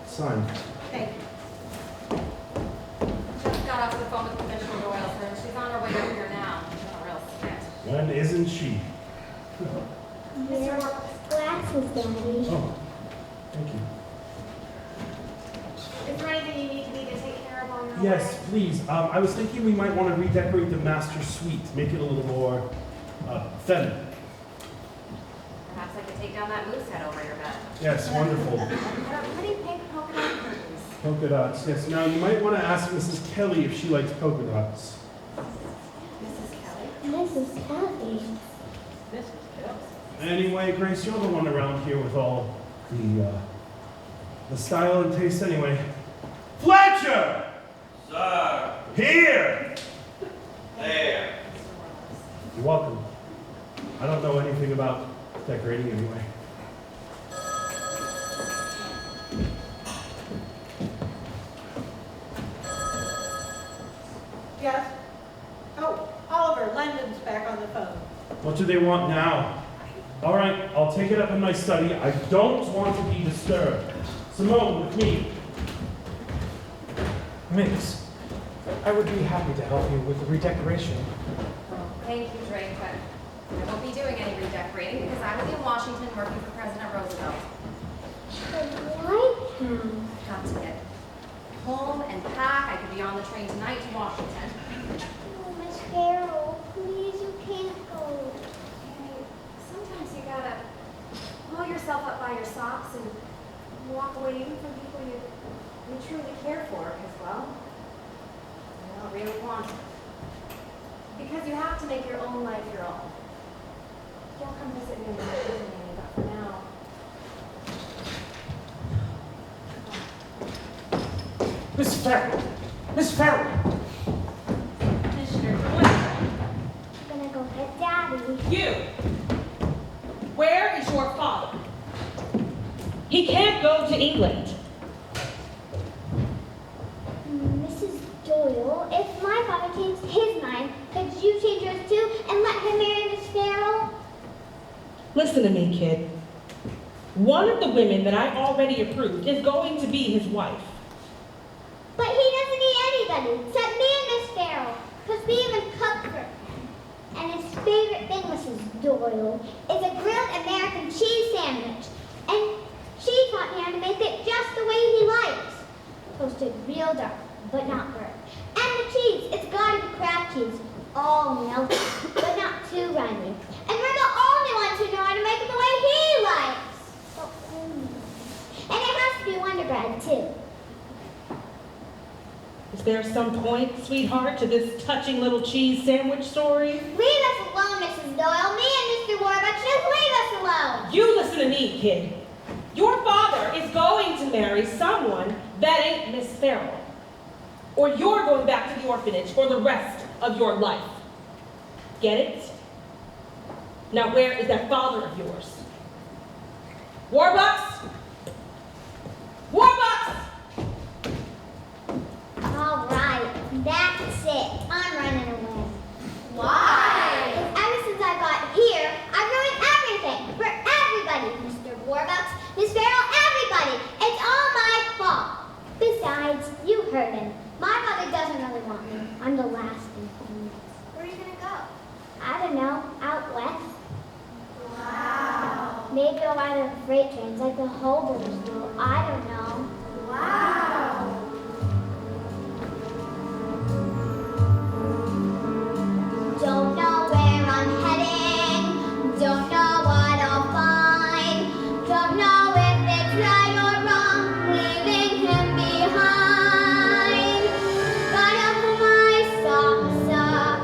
Sign. Thank you. Just got off the phone with Commissioner Doyle, sir, and she's on her way over here now. She's not real fit. When isn't she? Your glasses, Daddy. Oh, thank you. Is there anything you need me to take care of on your Yes, way? please. I was thinking we might want to redecorate the master suite, make it a little more feminine. Perhaps I could take down that moose head over your bed. Yes, wonderful. Pretty pink polka dot curtains. Polka dots, yes. Now, you might want to ask Mrs. Kelly if she likes polka dots. Mrs. Kelly? Mrs. Kelly. Anyway, Grace, you're the one around here with all the style and taste anyway. Fletcher! Sir. Here! There. You're welcome. I don't know anything about decorating anyway. Yes? Oh, Oliver, Landon's back on the phone. What do they want now? All right, I'll take it up in my study. I don't want to be disturbed. Simone, with me. Miss, I would be happy to help you with the redecoration. Thank you, Drake, but I won't be doing any redecorating because I was in Washington working for President Roosevelt. The White House. I have to get home and pack. I could be on the train tonight to Washington. Oh, Miss Farrell, please, you can't go. Sometimes you gotta pull yourself up by your socks and walk away even from people you truly care for, because, well, you don't really want to. Because you have to make your own life your own. You'll come visit me in the prison, Annie, but for now. Miss Farrell! Miss Farrell! Commissioner Doyle. I'm gonna go get Daddy. You! Where is your father? He can't go to England. Mrs. Doyle, if my father changed his mind, could you change yours too and let him marry Miss Farrell? Listen to me, kid. One of the women that I already approved is going to be his wife. But he doesn't need anybody except me and Miss Farrell, because we even cook for him. And his favorite thing, Mrs. Doyle, is a grilled American cheese sandwich. And she taught me how to make it just the way he likes. Toasted real dark, but not burnt. And the cheese, it's gotta be Kraft cheese. All melted, but not too runny. And we're the only ones who know how to make it the way he likes. And it has to be Wonder Bread, too. Is there some point, sweetheart, to this touching little cheese sandwich story? Leave us alone, Mrs. Doyle. Me and Mr. Warbucks, just leave us alone. You listen to me, kid. Your father is going to marry someone that ain't Miss Farrell. Or you're going back to the orphanage for the rest of your life. Get it? Now where is that father of yours? Warbucks? Warbucks! All right, that's it. I'm running away. Why? Ever since I got here, I've ruined everything for everybody. Mr. Warbucks, Miss Farrell, everybody. It's all my fault. Besides, you heard him. My mother doesn't really want me. I'm the last in line. Where are you gonna go? I don't know, out west. Wow. Maybe I'll ride on freight trains like the holders do. I don't know. Wow. Don't know where I'm heading. Don't know what I'll find. Don't know if it's right or wrong, leaving him behind. Gotta pull my socks up.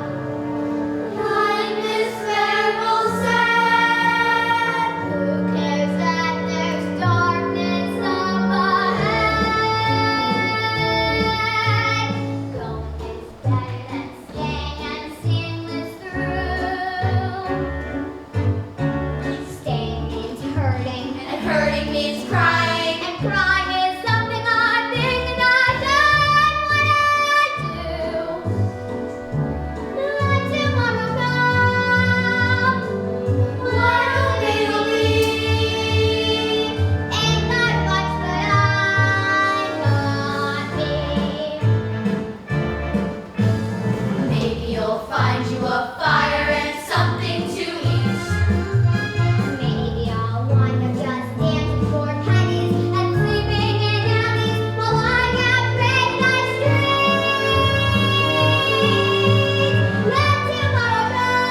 Like Miss Farrell said, Who cares that there's darkness up ahead? Going is better than staying and seeing this through. Staying means hurting, and hurting means crying. and crying is something I think that I don't wanna do. Let tomorrow come. What'll be? Ain't not much, but I got me. Maybe you'll find you a fire and something to eat. Maybe I'll wind up just dancing for pennies and sleeping in alleys while I get midnight streets. Let tomorrow come.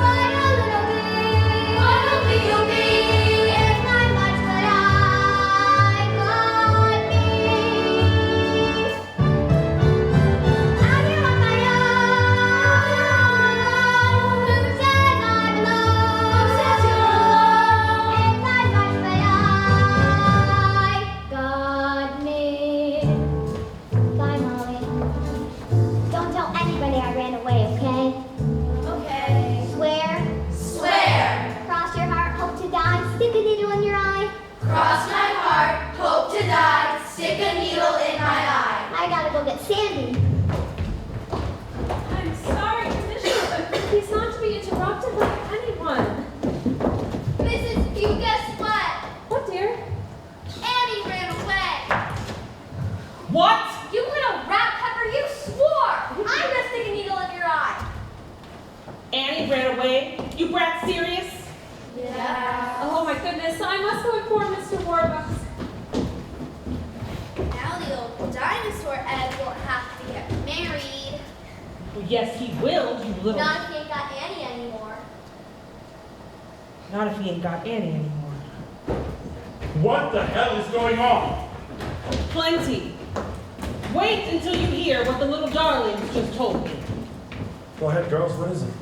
Write a little bit. What'll be? It's not much, but I got me. Out here on my own. Who says I'm alone? Who says you're alone? It's not much, but I got me. Bye, Molly. Don't tell anybody I ran away, okay? Okay. Swear. Swear. Cross your heart, hope to die. Stick a needle in your eye. Cross my heart, hope to die. Stick a needle in my eye. I gotta go get Sandy. I'm sorry, Commissioner, but he's not to be interrupted by anyone. Mrs. Pugh, guess what? What, dear? Annie ran away. What? You little rat pepper, you swore. I'm gonna stick a needle in your eye. Annie ran away? You brat serious? Yeah. Oh my goodness, I must go inform Mr. Warbucks. Now the old dinosaur Ed won't have to get married. Well, yes, he will, you little... Not if he ain't got Annie anymore. Not if he ain't got Annie anymore. What the hell is going on? Plenty. Wait until you hear what the little darlings just told me. Go ahead, girls. What is it?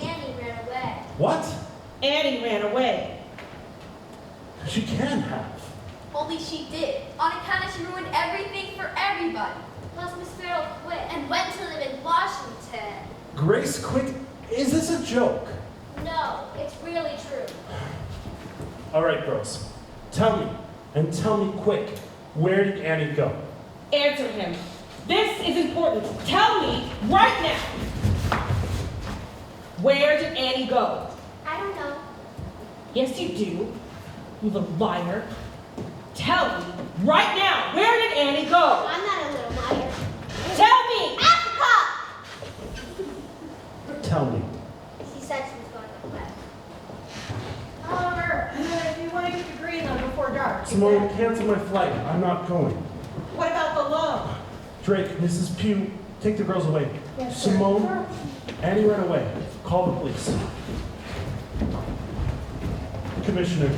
Annie ran away. What? Annie ran away. She can have. Only she did. On account of she ruined everything for everybody. Plus Miss Farrell quit and went to live in Washington. Grace quit? Is this a joke? No, it's really true. All right, girls. Tell me, and tell me quick. Where did Annie go? Answer him. This is important. Tell me right now. Where did Annie go? I don't know. Yes, you do. You little liar. Tell me right now. Where did Annie go? I'm not a little liar. Tell me. Africa! Tell me. She said she was going to west. Oliver, if you want to get to Greenland before dark. Simone, cancel my flight. I'm not going. What about the loan? Drake, Mrs. Pugh, take the girls away. Yes, sir. Simone, Annie ran away. Call the police. Commissioner,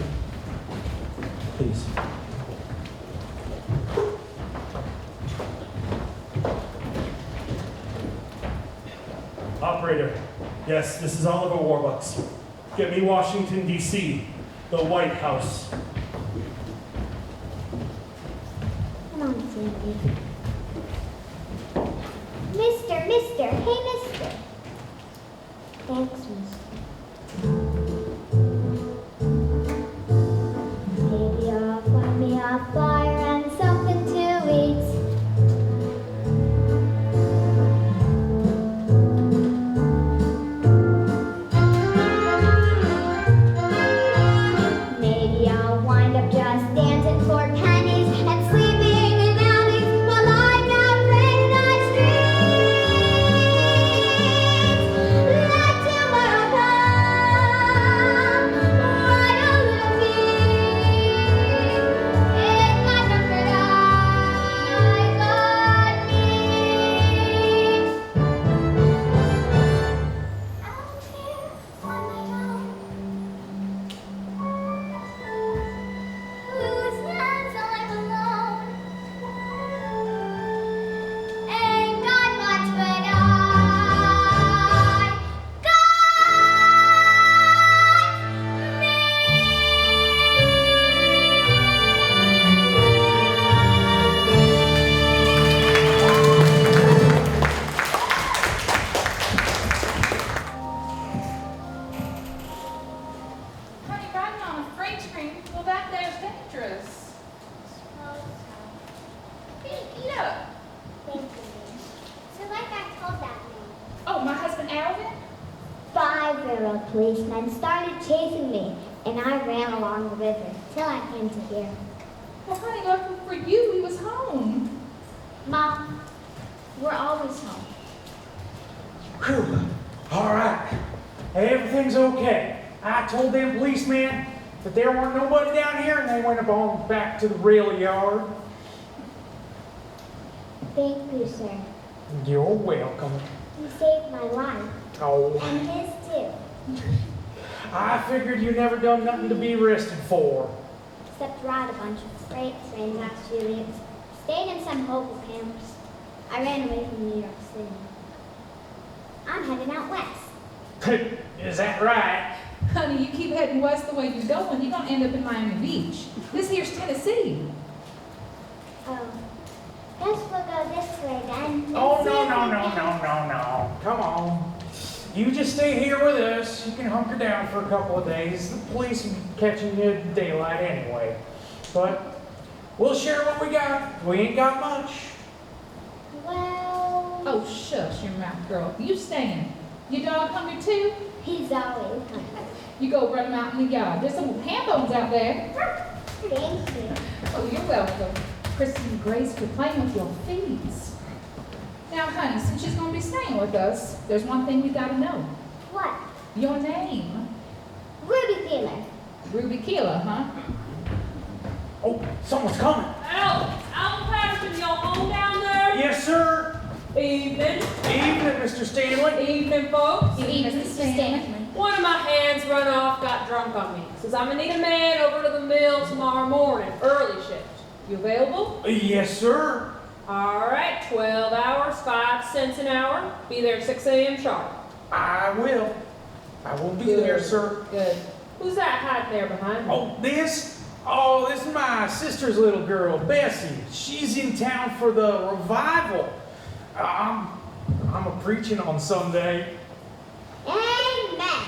please. Operator, yes, this is Oliver Warbucks. Get me Washington, D.C. the White House. Come on, Sandy. Mister, hey, mister. Thanks, mister. Maybe I'll find me a fire and something to eat. Maybe I'll wind up just dancing for pennies and sleeping in alleys while I'm out raining on streets. Let tomorrow come, write a little bit in my comfort eyes on me. Out here on my own, whose hands I'm alone. Ain't got much, but I Honey, riding on a freight train, well, that there's dangerous. Look. Thank you. So like I told that man, Oh, my husband Alvin? 5 railroad policemen started chasing me, and I ran along the river till I came to here. Well, honey, lucky for you, he was home. Mom, we're always home. Whew. All right. Everything's okay. I told them policemen that there weren't nobody down here, and they went on back to the rail yard. Thank you, sir. You're welcome. You saved my life, Oh, and his too. I figured you never done nothing to be arrested for. Except ride a bunch of freight trains last few weeks. Stayed in some hobo camps. I ran away from New York City. I'm heading out west. Is that right? Honey, you keep heading west the way you're going, you're gonna end up in Miami Beach. This here's Tennessee. Oh, guess we'll go this way then. Oh, no. Come on. You just stay here with us. You can hunker down for a couple of days. The police will be catching you in daylight anyway. But we'll share what we got. We ain't got much. Well, Oh, shush your mouth, girl. You staying. Your dog hungry too? he's always hungry. You go run him out in the yard. There's some ham bones out there. Thank you. Oh, you're welcome. Christy and Grace, you're playing with your feet. Now, honey, since she's going to be staying with us, there's one thing you got to know. What? Your name. Ruby Keeler. Ruby Keeler, huh? Oh, someone's coming. Al Paterson, y'all home down there? Yes, sir. Evening. Evening, Mr. Stanley. Evening, folks. Mr. Stanley. One of my hands run off, got drunk on me. Says I'm gonna need a man over to the mill tomorrow morning, early shift. You available? Yes, sir. All right, 12 hours, 5 cents an hour. Be there 6 a.m. sharp. I will. I will be there, sir. Good. Who's that hiding there behind me? Oh, this is my sister's little girl, Bessie. She's in town for the revival. I'm a preaching on Sunday. Amen.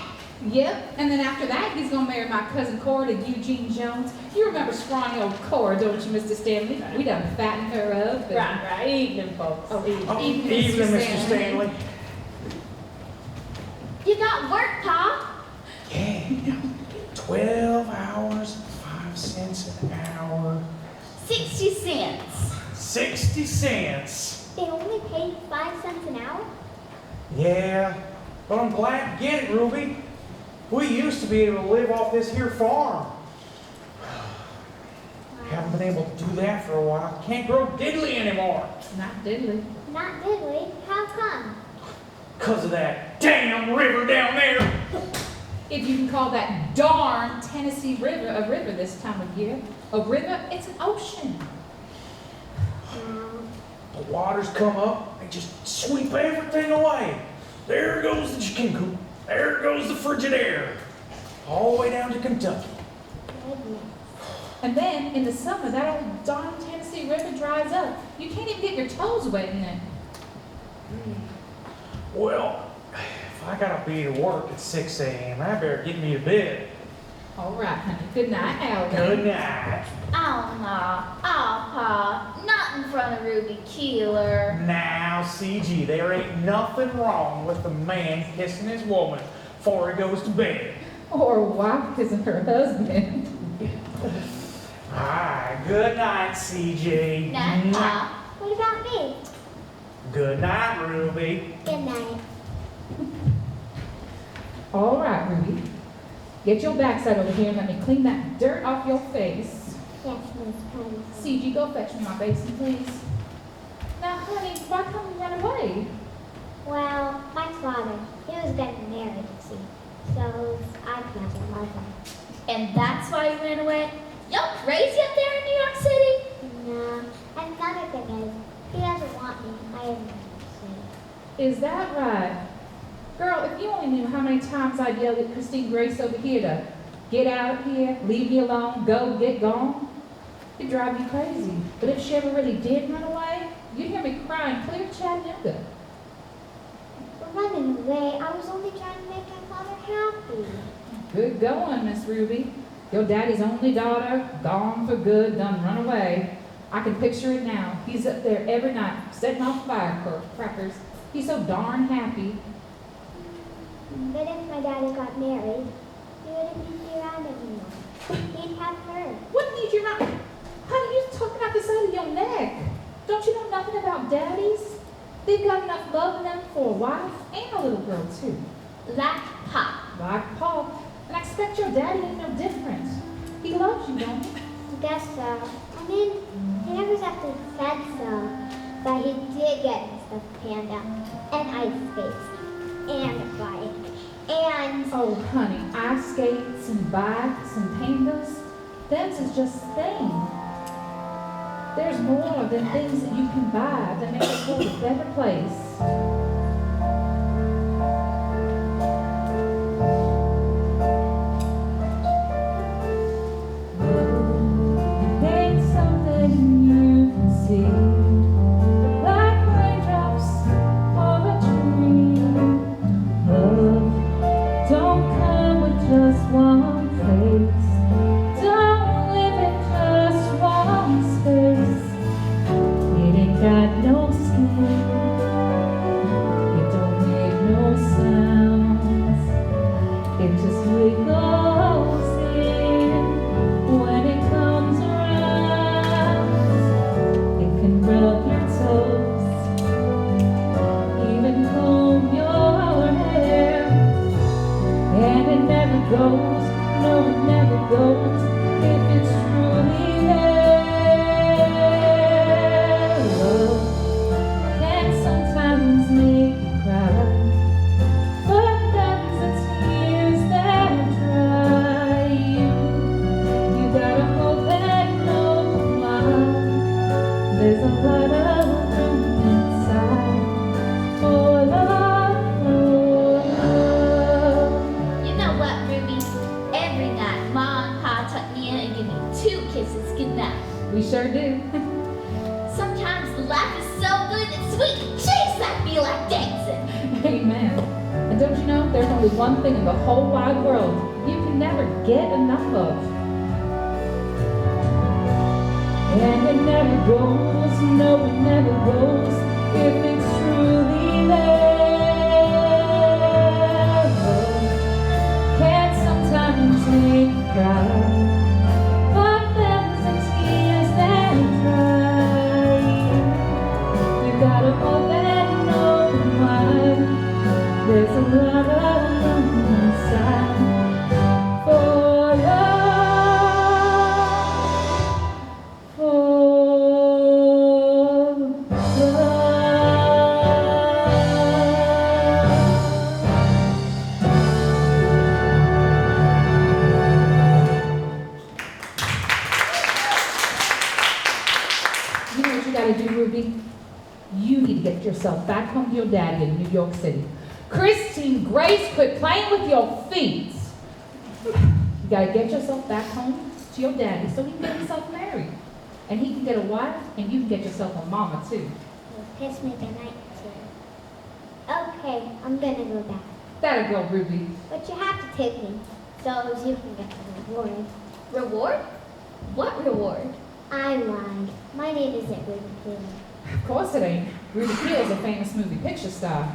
Yep, and then after that, he's going to marry my cousin Cora to Eugene Jones. You remember scrawny old Cora, don't you, Mr. Stanley? We done fattened her up. and- Right. Evening, folks. Oh, evening, Evening, Mr. Stanley. You got work, Pa? Yeah. 12 hours, 5 cents an hour. 60 cents. 60 cents. They only pay 5 cents an hour? Yeah, but I'm glad to get it, Ruby. We used to be able to live off this here farm. Haven't been able to do that for a while. Can't grow diddly anymore. Not diddly. Not diddly. How come? 'Cause of that damn river down there. If you can call that darn Tennessee River a river this time of year. A river, it's an ocean. The waters come up and just sweep everything away. There goes the chicken coop. There goes the frigid air. All the way down to Kentucky. goodness. And then in the summer, that old darn Tennessee River dries up. You can't even get your toes wet in it. Well, if I gotta be to work at 6 a.m., I better get me to bed. All right, honey. Good night, Alvin. Good night. Oh, Ma. Oh, Pa. Not in front of Ruby Keeler. Now, CG, there ain't nothing wrong with a man kissing his woman before he goes to bed. Or a wife kissing her husband. Alright, good night, CG. Night, Pa. What about me? Good night, Ruby. Good night. All right, Ruby. Get your backside over here and let me clean that dirt off your face. Yes, Miss Paterson. CG, go fetch me my basin, please. Now, honey, why come you run away? Well, my father, he was getting married, you see. So I can't love him. And that's why you ran away? Y'all crazy up there in New York City? No. And another thing is, he doesn't want me. I am New York Is that right? Girl, if you only knew how many times I've yelled at Christine Grace over here to get out of here, leave me alone, go, get gone, it'd drive you crazy. But if she ever really did run away, you'd hear me crying clear Chattanooga. City. Running away, I was only trying to make my father happy. Good going, Miss Ruby. Your daddy's only daughter, gone for good, done run away. I can picture it now. He's up there every night, setting off firecrackers. He's so darn happy. But if my daddy got married, he wouldn't be around anymore. He'd have her. What need you not? Honey, you're talking out the side of your neck. Don't you know nothing about daddies? They've got enough love in them for a wife and a little girl, too. Like Pop. Like Paul. And I expect your daddy ain't no different. He loves you, don't he? I guess so. I mean, he never exactly said so. But he did get me stuffed panda and ice skates and a bike. And Oh, honey, ice skates and bikes and pandas, them's is just things. There's more than things that you can buy that make this world a better place. There's something you can see, like raindrops on a tree. Love don't come with just one face. Don't live in just one space. It ain't got no skin. It don't make no sounds. It just wiggles in when it comes around. It can rub your toes, even comb your hair. And it never goes, no it never goes, if it's truly there. Love can sometimes make you cry, but that's the tears that dry you. You gotta hold that open wide. There's a lot of room inside for love, for love. You know what, Ruby? Every night, Ma and Pa tuck me in and give me 2 kisses goodnight. We sure do. Sometimes life is so good and sweet. Jeez, I feel like dancing. Amen. And don't you know, there's only one thing in the whole wide world you can never get enough of. And it never goes, no it never goes, if it's truly there. Love can sometimes make you cry, but there's the tears that dry you. You gotta hold that open wide. There's a lot of room inside for love, for love. You know what you gotta do, Ruby? You need to get yourself back home to your daddy in New York City. Christine Grace, quit playing with your feet. You gotta get yourself back home to your daddy so he can get himself married. And he can get a wife, and you can get yourself a mama too. Well, kiss me goodnight, too. Okay, I'm gonna go back. That'll go, Ruby. But you have to tip me, so you can get the reward. Reward? What reward? I lied. My name isn't Ruby Peel. Of course it ain't. Ruby Keel's a famous movie picture star.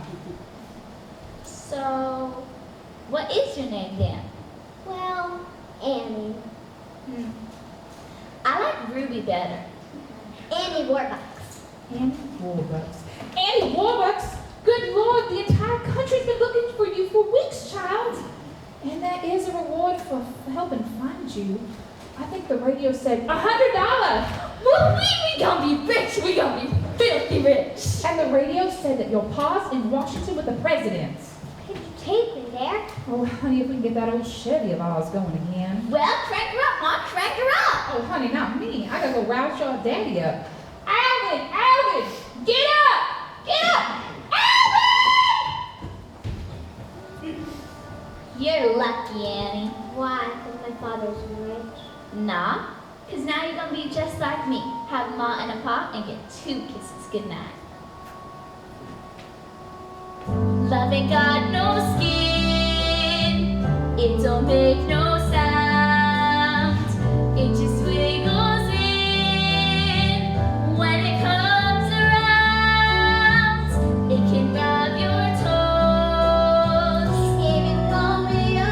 So, what is your name then? Well, Annie. I like Ruby better. Annie Warbucks. Annie Warbucks. Annie Warbucks? Good Lord, the entire country's been looking for you for weeks, child. And that is a reward for helping find you. I think the radio said $100. Well, we gonna be rich. We gonna be filthy rich. And the radio said that your pa's in Washington with the president. Could you take me there? Oh, honey, if we can get that old Chevy of ours going again. Well, crank her up, Mom. Crank her up. Oh, honey, not me. I gotta go rouse your daddy up. Alvin! Get up! Get up! You're lucky, Annie. Why? Because my father's rich. Nah, because now you're gonna be just like me. Have a ma and a pa and get 2 kisses goodnight. Love ain't got no skin. It don't make no sound. It just wiggles in. When it comes around, it can rub your toes. Even comb your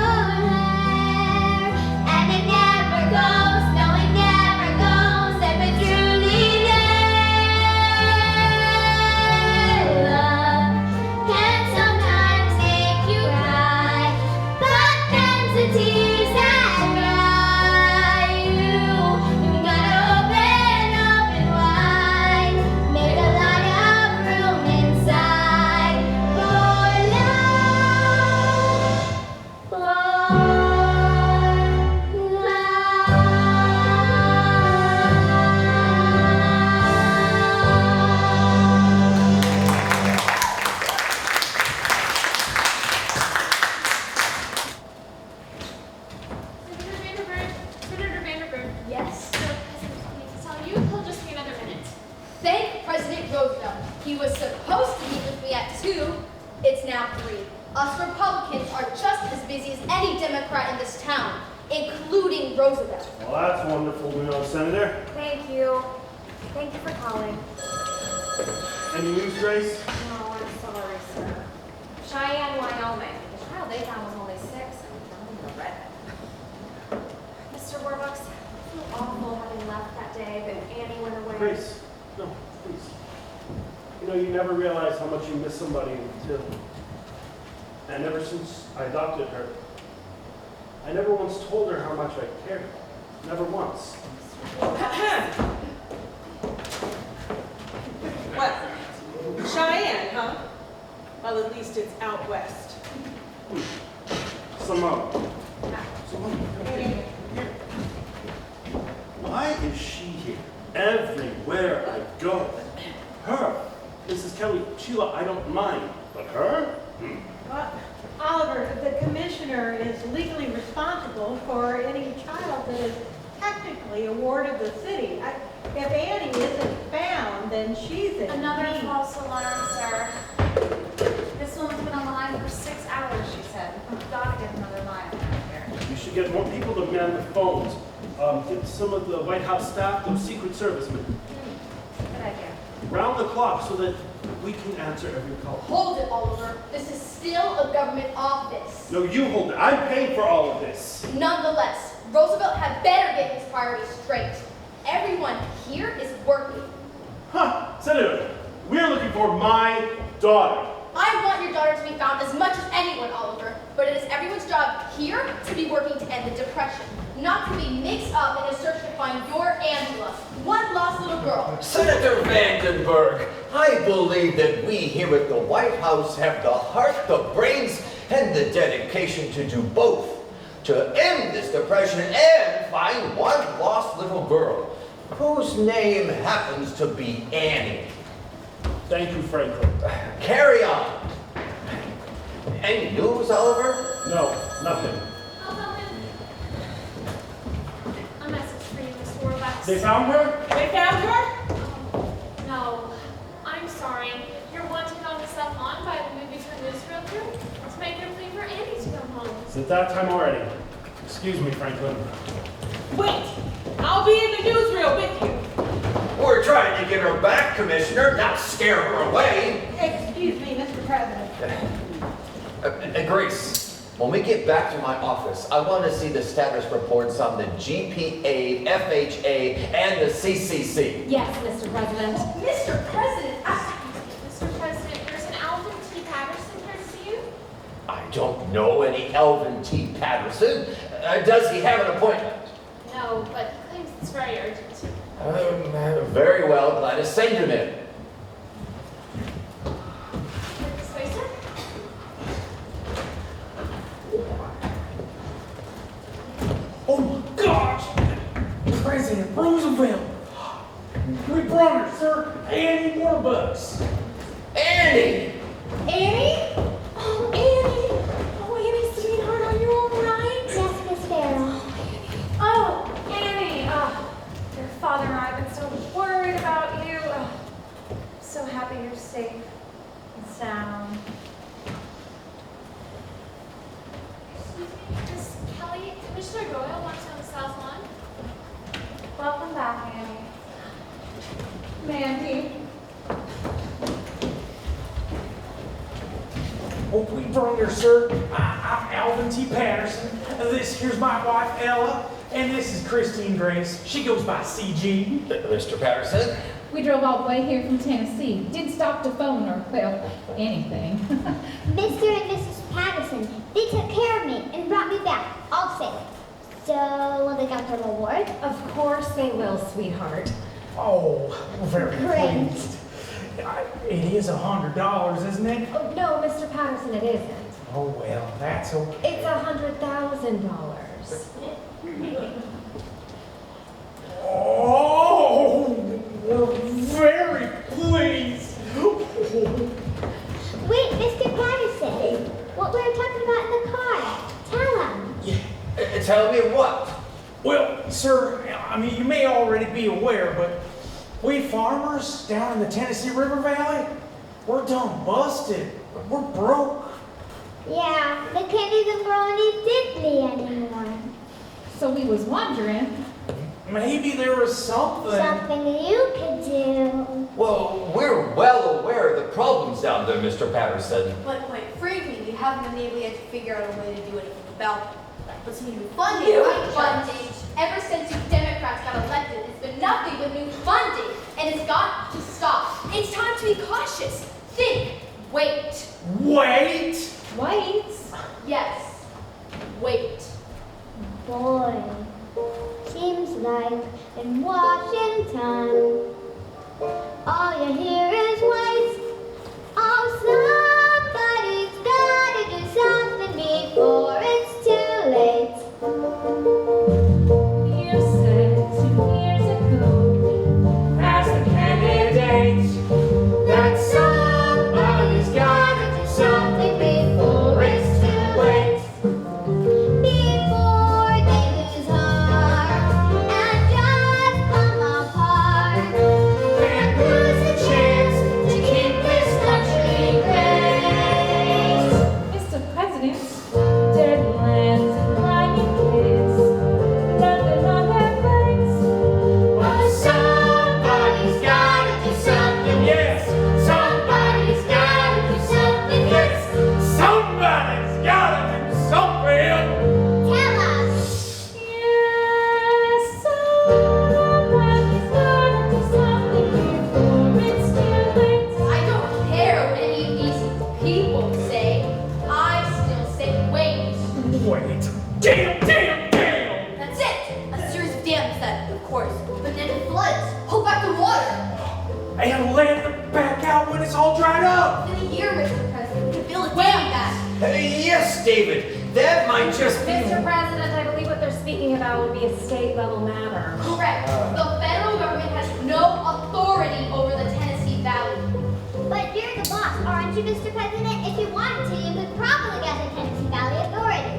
hair. And it never goes. No, it never goes. If it's truly there. Love can sometimes make you cry. But then the tears that dry. You gotta open wide. Make a lot of room inside for love. Senator Vanderburg. Yes? The president needs to tell you. He'll just be another minute. Thank President Roosevelt. He was supposed to meet with me at 2. It's now 3. Us Republicans are just as busy as any Democrat in this town, including Roosevelt. Well, that's wonderful to know, Senator. Thank you. Thank you for calling. Any news, Grace? No, I'm sorry, sir. Cheyenne, Wyoming. The child they found was only 6 and found the red. Mr. Warbucks, I feel awful having left that day, but Annie went away. Grace, no, please. You know, you never realize how much you miss somebody until... And ever since I adopted her, I never once told her how much I cared. Never once. What? Cheyenne, huh? Well, at least it's out west. Simone, come here. Why is she here? Everywhere I go. Her. Mrs. Kelly, Sheila, I don't mind. But her? Well, Oliver, the commissioner is legally responsible for any child that is technically a ward of the city. If Annie isn't found, then she's in. Another deep. false alarm, sir. This woman's been on the line for 6 hours, she said. We've got to get another line out here. You should get more people to man the phones. Get some of the White House staff, those Secret Servicemen. Good idea. Round the clock so that we can answer every call. Hold it, Oliver. This is still a government office. No, you hold it. I'm paying for all of this. Nonetheless, Roosevelt had better get his priorities straight. Everyone here is working. Huh, Senator, we're looking for my daughter. I want your daughter to be found as much as anyone, Oliver, but it is everyone's job here to be working to end the Depression, not to be mixed up in a search to find your Angela, one lost little girl. Senator Vandenberg, I believe that we here at the White House have the heart, the brains, and the dedication to do both. To end this depression and find one lost little girl, whose name happens to be Annie. Thank you, Franklin. Carry on. Any news, Oliver? No, nothing. Warbucks. They found her? They found her? No, I'm sorry. You're wanted on the South Lawn by the movie for newsreel crew to make their plea for Annie to come home. It's at that time already. Excuse me, Franklin. Wait, I'll be in the newsreel with you. We're trying to get her back, Commissioner, not scare her away. Excuse me, Mr. President. Grace, when we get back to my office, I want to see the status reports on the GPA, FHA, and the CCC. Yes, Mr. President. Mr. President, Mr. President, there's an Alvin T. Patterson here to see you. I don't know any Alvin T. Patterson. Does he have an appointment? No, but he claims it's very urgent. Very well, glad to send him in. This way, sir. Oh my gosh! President Roosevelt! We brought her, sir, Annie Warbucks. Annie! Annie? Oh, Annie. Oh, Annie, sweetheart, are you all right? Yes, Miss Farrell. Oh, Annie. Your father and I have been so worried about you. So happy you're safe and sound. Excuse me, Miss Kelly. Commissioner Doyle wants you on the South Lawn. Welcome back, Annie. Mandy. Oh, we brought her, sir. I'm Alvin T. Patterson. This here's my wife, Ella. And this is Christine Grace. She goes by CG. Mr. Patterson? We drove all the way here from Tennessee. Didn't stop to phone or, well, anything. Mr. and Mrs. Patterson, they took care of me and brought me back, all safe. So, will they got their reward? Of course they will, sweetheart. Oh, very Great. pleased. It is $100, isn't it? Oh, no, Mr. Patterson, it isn't. Oh, well, that's okay. It's $100,000. Oh, we're very pleased. Wait, Mr. Patterson, what we were talking about in the car. Tell him. Tell me what? Well, sir, I mean, you may already be aware, but we farmers down in the Tennessee River Valley, we're done busted. We're broke. Yeah, they can't even grow any diddly anymore. So we was wondering. Maybe there was something. Something you could do. Well, we're well aware of the problems down there, Mr. Patterson. but quite frankly, we haven't been able yet to figure out a way to do anything about it. But some new funding, right? Funding. Ever since you Democrats got elected, it's been nothing but new funding, and it's got to stop. It's time to be cautious. Think. Wait. Wait! Wait. Yes. Wait. Boy, seems like in Washington, all you hear is wait. Oh, somebody's gotta do something before it's too late. You said 2 years ago, as the candidate, that somebody's gotta do something before it's too late. Before they lose heart and just come apart. And lose the chance to keep this country great. Mr. President, dead lands and crying kids, nothing on their plates. But somebody's gotta do something. Yes! Somebody's gotta do something. Yes. Somebody's gotta do something! Tell us. Yes, somebody's gotta do something before it's too late. I don't care what any of these people say. I still say wait. Wait. Damn, damn, damn! That's it. A series of dams that, of course, but then it floods, hold back the water. And let it back out when it's all dried up! In a year, Mr. President, we could build a dam back. Yes, David, that might just be... Mr. President, I believe what they're speaking about would be a state-level matter. Correct. The federal government has no authority over the Tennessee Valley. But you're the boss, aren't you, Mr. President? If you wanted to, you could probably get the Tennessee Valley Authority.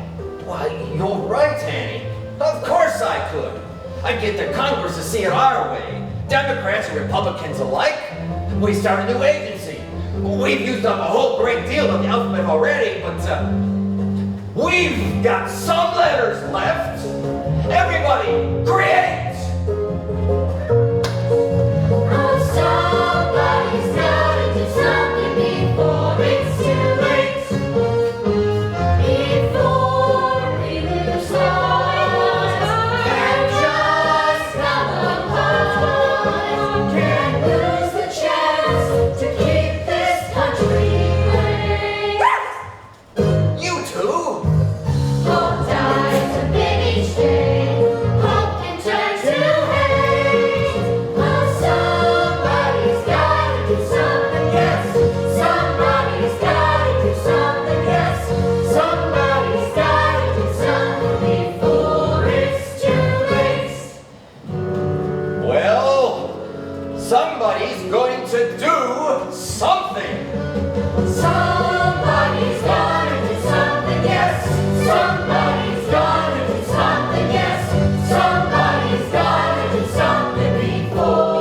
Why, you're right, Annie. Of course I could. I get the Congress to see it our way. Democrats and Republicans alike. We start a new agency. We've used up a whole great deal of the alphabet already, but we've got some letters left. Everybody, create! Somebody's gotta do something before it's too late. Before we lose heart and just come apart. Can't lose the chance to keep this country great. You two? Hope dies a bit each day. Hope can turn to hate. Oh, somebody's gotta do something, yes. Somebody's gotta do something, yes. Somebody's gotta do something before it's too late. Well, somebody's going to do something. Somebody's gonna do something, yes. Somebody's gonna do something, yes. Somebody's gonna do something before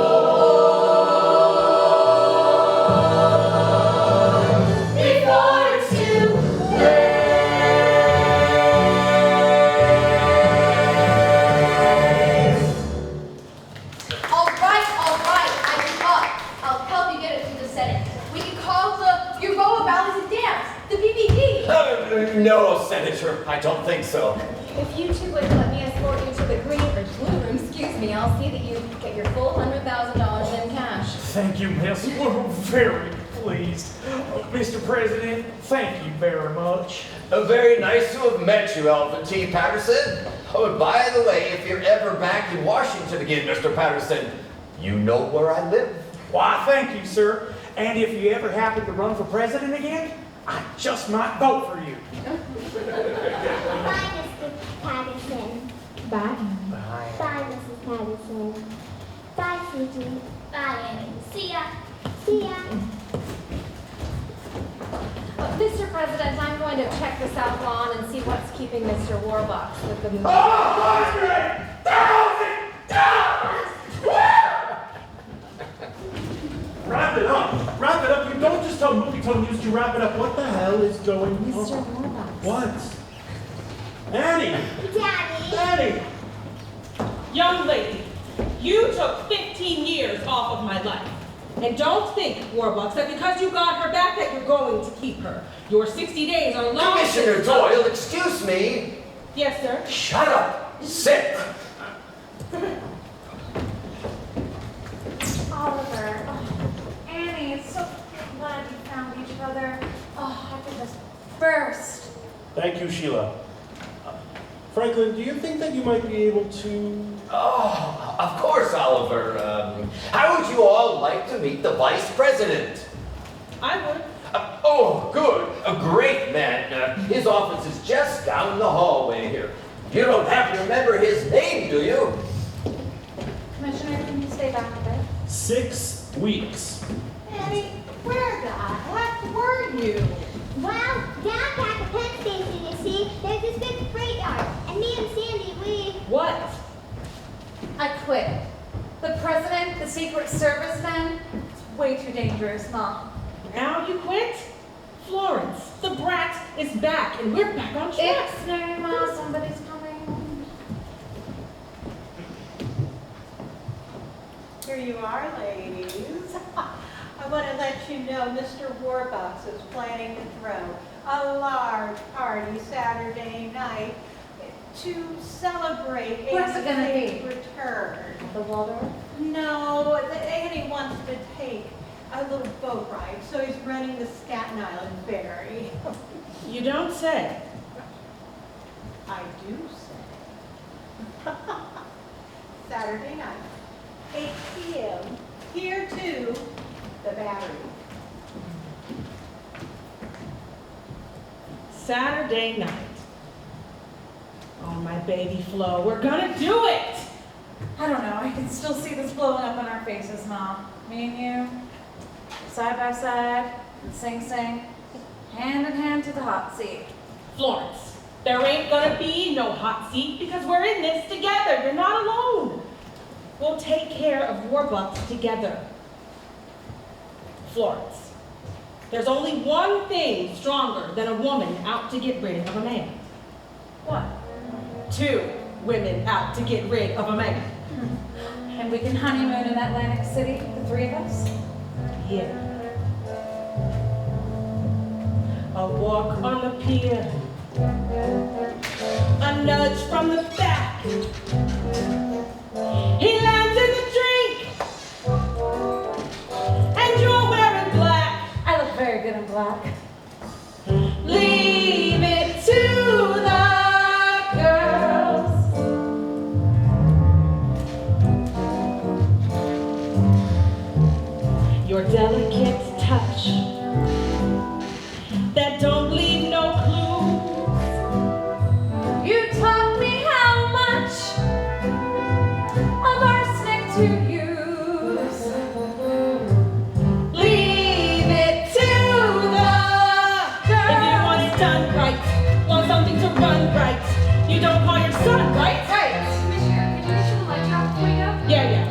it's too late. All right, I give up. I'll help you get it through the Senate. We can call the Bureau of Valleys and Dams, the BBD. No, Senator, I don't think so. If you two would let me escort you to the green or blue room, excuse me, I'll see that you get your full $100,000 in cash. Thank you, miss. We're very pleased. Mr. President, thank you very much. Very nice to have met you, Alvin T. Patterson. Oh, and by the way, if you're ever back in Washington again, Mr. Patterson, you know where I live. Why, thank you, sir. And if you ever happen to run for president again, I just might vote for you. Bye, Mr. Patterson. Bye. Bye, Mrs. Patterson. Bye, Susie. Bye, Annie. See ya. See ya. Mr. President, I'm going to check the South Lawn and see what's keeping Mr. Warbucks with the Wrap it up. Wrap it up. You don't just tell movie tone news, you wrap it up. What the hell is going on? Mr. Warbucks. What? Annie! Daddy. Annie! Young lady, you took 15 years off of my life. And don't think, Warbucks, that because you got her back that you're going to keep her. Your 60 days are long. Commissioner Doyle, excuse me. Yes, sir. Shut up. Sit. Oliver, oh, Annie, it's so glad you found each other. Oh, I could just burst. Thank you, Sheila. Franklin, do you think that you might be able to... Oh, of course, Oliver. How would you all like to meet the vice president? I would. Oh, good. A great man. His office is just down the hallway here. You don't have to remember his name, do you? Commissioner, can you stay back a bit? 6 weeks. Annie, where the heck were you? Well, down back at Penn Station, you see, there's this big freight yard. And me and Sandy, we... What? I quit. The president, the Secret Service man, it's way too dangerous, Mom. Now you quit? Florence, the brat is back and we're back on track. It's no, Ma, somebody's coming. Here you are, ladies. I want to let you know Mr. Warbucks is planning to throw a large party Saturday night to celebrate Where's it gonna Annie's be? return. The Waldorf? No, Annie wants to take a little boat ride, so he's renting the Staten Island ferry. You don't say. I do say. Saturday night, 8 p.m. Here too, the Battery. Saturday night. Oh, my baby Flo, we're gonna do it! I don't know, I can still see this blowing up on our faces, Mom. Me and you, side by side, and sing, hand in hand to the hot seat. Florence, there ain't gonna be no hot seat because we're in this together. You're not alone. pair of Warbucks together. Florence, there's only one thing stronger than a woman out to get rid of a man. What? 2 women out to get rid of a man. And we can honeymoon in Atlantic City, the 3 of us? Yeah. A walk on the pier, a nudge from the back. He lands in the drink, and you're wearing black. I look very good in black. Leave it to the girls. Your delicate touch that don't leave no clues. You taught me how much of arsenic to use. Leave it to the girls. If you want it done right, want something to run right, you don't call your son, right? Right. Commissioner, can you get to the light shop before you go? Yeah.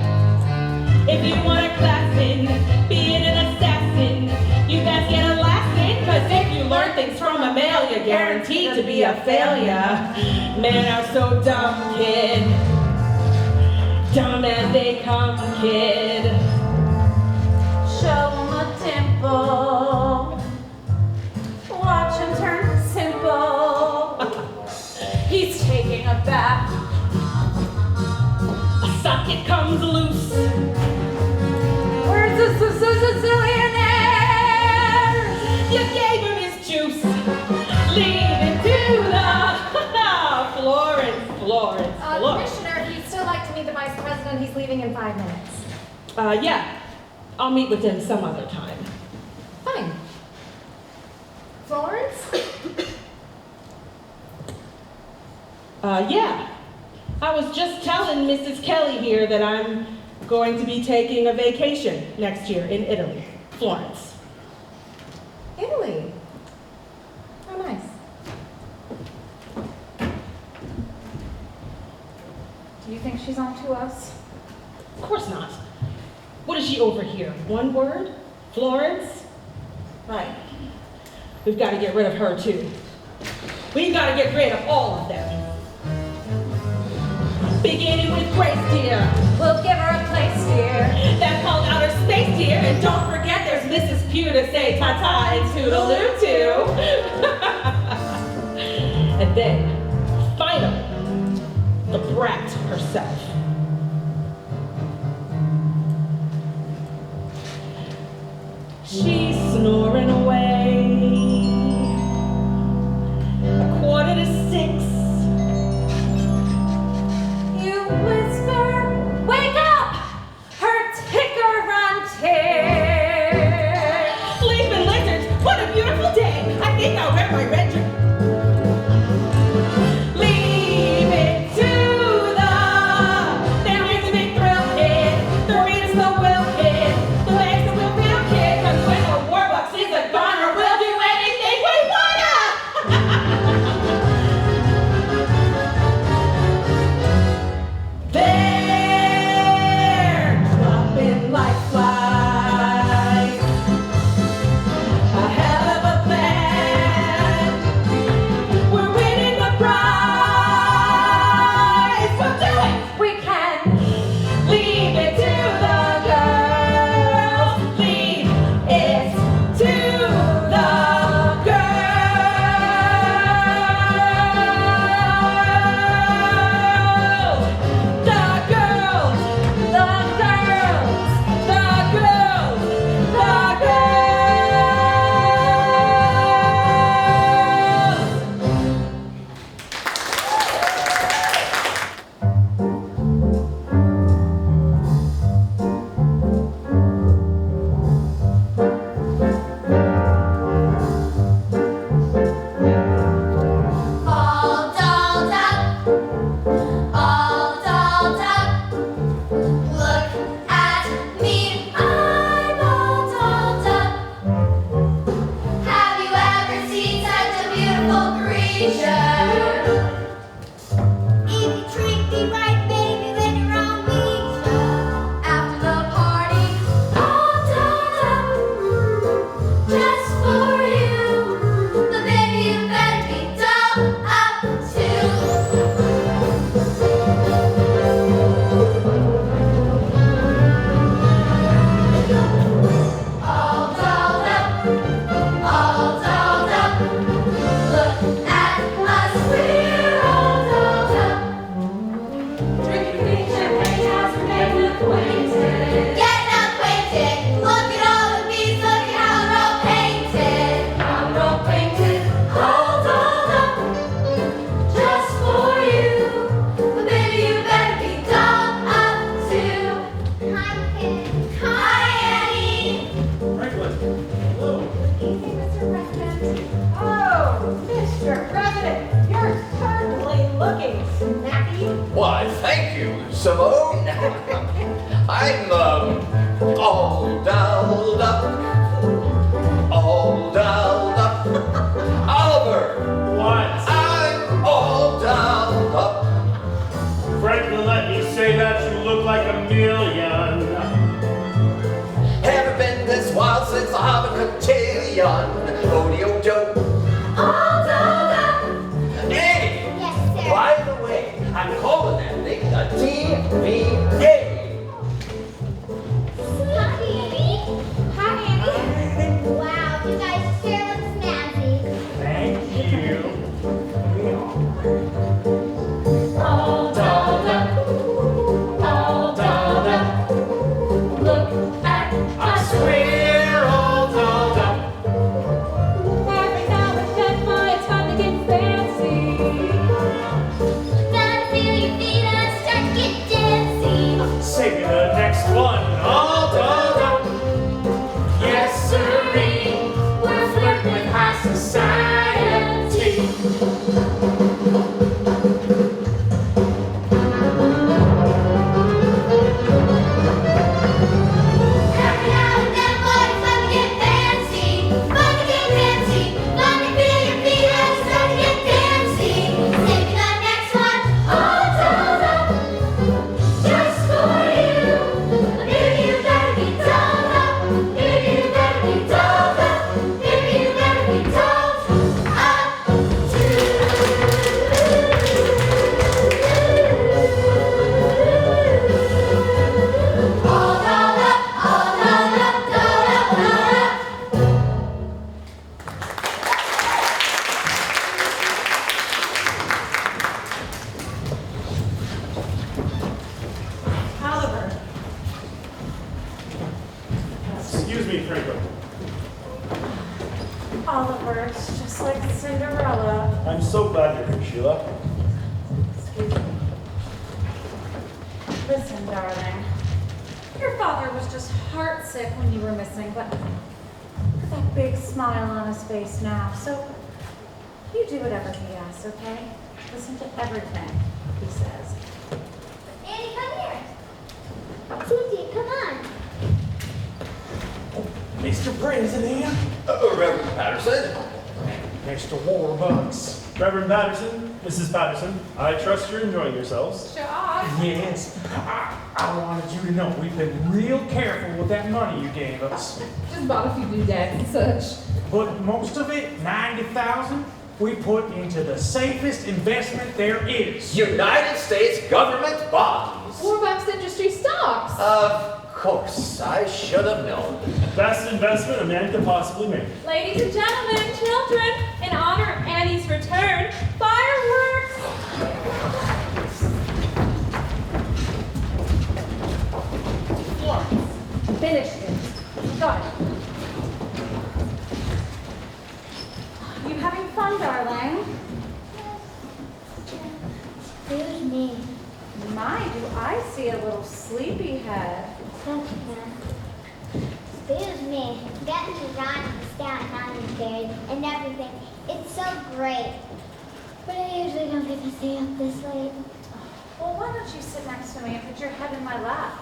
If you want a class in being an assassin, you best get a lesson, cause if you learn things from a male, you're guaranteed to be a failure. Men are so dumb, kid. Dumb as they come, kid. Show him a dimple. Watch him turn simple. He's taking a bath. A socket comes loose. Where's the Sicilianaire? You gave him his juice. Leave it to the Florence. Commissioner, if you'd still like to meet the Vice President, he's leaving in 5 minutes. Yeah. I'll meet with him some other time. Fine. Florence? Yeah. I was just telling Mrs. Kelly here that I'm going to be taking a vacation next year in Italy, Florence. Italy? How nice. Do you think she's on to us? Of course not. What is she over here? One word? Florence? Right. We've got to get rid of her too. We've got to get rid of all of them. Beginning with Grace, dear. We'll give her a place, dear. That's called outer space, dear. And don't forget there's Mrs. Pugh to say ta-ta and toodaloo too. And then, finally, the brat herself. She's snoring away. 5:45. You whisper, wake up! Her ticker run tick! Leaping lizards, what a beautiful day! I think I'll wear my red Leave it to the acquainted. Getting acquainted. Look at all the beads, look at how they're all painted. How they're all painted. All dolled up, just for you. But baby, you better be dolled up too. Hi, Kim. Hi, Annie. Franklin, hello. Mr. President. Oh, Mr. President, you're certainly looking snappy. Why, thank you, Simone. I'm, all dolled up. All dolled up. Oliver, What? I'm all dolled up. Franklin, let me say that you look like a million. Haven't been this wild since I have a cotillion. Rodeo Joe. All dolled up. Annie, Yes, sir. by the way, I'm calling that thing the TVA. Hi, Annie. Hi, Annie. Wow, you guys sure look snazzy. Thank you. All dolled up. All dolled up. Look at us. We're all dolled up. Every now and then, boy, it's fun to get fancy. Gotta feel your feet and start to get dancy. Sing the next one. All dolled up. Yes, sirree. We're flirting with high society. Every now and then, boy, it's fun to get fancy. Fun to get fancy. Fun to feel your feet and start to get dancy. Sing the next one. All dolled up. Just for you. Baby, you better be dolled up. Baby, you better be dolled up. Baby, you better be dolled up too. All dolled up, all dolled up, dolled up, dolled up. Oliver, Excuse me, Franklin. Oliver, it's just like Cinderella. I'm so glad you're here, Sheila. Excuse me. Listen, darling. Your father was just heartsick when you were missing, but look at that big smile on his face now. So you do whatever he asks, okay? Listen to everything he says. Annie, come here. Susie, come on. Mr. President, Reverend Paterson. Mr. Warbucks. Reverend Patterson, Mrs. Patterson, I trust you're enjoying yourselves. Yes, I wanted you to know we've been real careful with that money you gave us. Just bought a few doodads and such. But most of it, 90,000, we put into the safest investment there is. United States government bonds. Warbucks Industry stocks. Of course, I should have known. Best investment a man could possibly make. Ladies and gentlemen, children, in honor of Annie's return, fireworks! Florence, finish this. Got it. You having fun, darling? Excuse me. My, do I see a little sleepyhead. Excuse me. Getting to run the Staten Island Ferry and everything. It's so great. But I usually don't get to stay up this late. Well, why don't you sit next to me and put your head in my lap?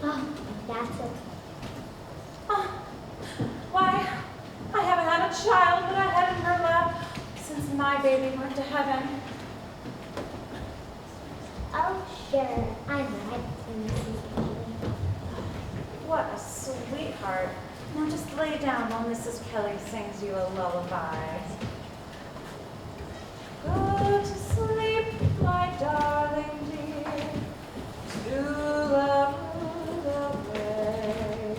Oh, that's it. Oh, why, I haven't had a child with a head in her lap since my baby went to heaven. Oh, sure. I'm right, Mrs. Kelly. What a sweetheart. Now just lay down while Mrs. Kelly sings you a lullaby. Go to sleep, my darling dear. To love away.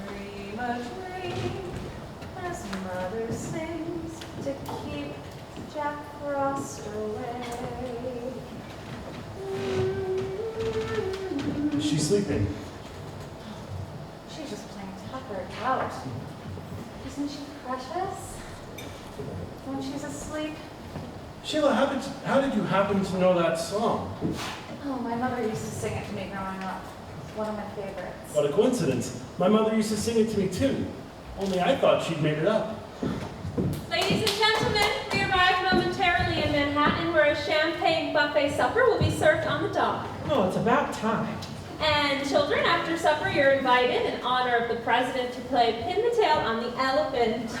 Dream a dream as mother sings to keep Jack Frost away. She's sleeping. She's just plain tuckered out. Isn't she precious? When she's asleep. Sheila, how did you happen to know that song? Oh, my mother used to sing it to me growing up. It's one of my favorites. What a coincidence. My mother used to sing it to me too. Only I thought she'd made it up. Ladies and gentlemen, we arrived momentarily in Manhattan where a champagne buffet supper will be served on the dock. Oh, it's about time. And children, after supper, you're invited in honor of the president to play pin the tail on the elephant.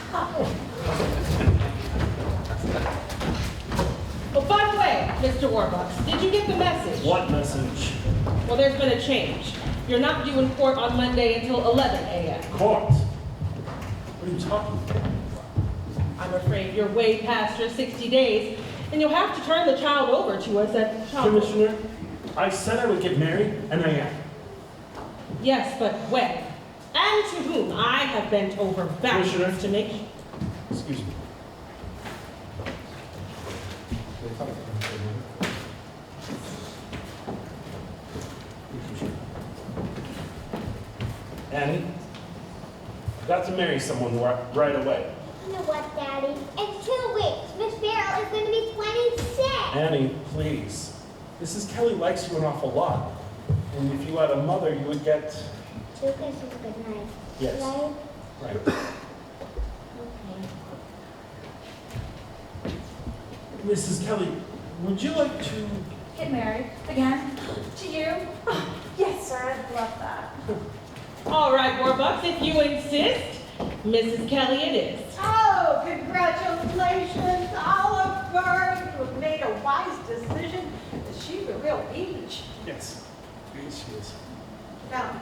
Oh, by the way, Mr. Warbucks, did you get the message? What message? Well, there's been a change. You're not due in court on Monday until 11 a.m. Court? What are you talking about? I'm afraid you're way past your 60 days, and you'll have to turn the child over to us at child. Commissioner, I said I would get married, and I am. Yes, but when? And to whom I have bent over backwards to make. Excuse me. Annie, I've got to marry someone right away. You know what, Daddy? In 2 weeks, Miss Farrell is going to be 26. Annie, please. Mrs. Kelly likes you an awful lot. And if you had a mother, you would get... 2 kisses goodnight. Yes. Right? Right. Okay. Mrs. Kelly, would you like to... Get married again? To you? Oh, yes, sir, I'd love that. All right, Warbucks, if you insist, Mrs. Kelly it is. Oh, congratulations, Oliver. You have made a wise decision. She's a real peach. Yes. Yes, she is. Now,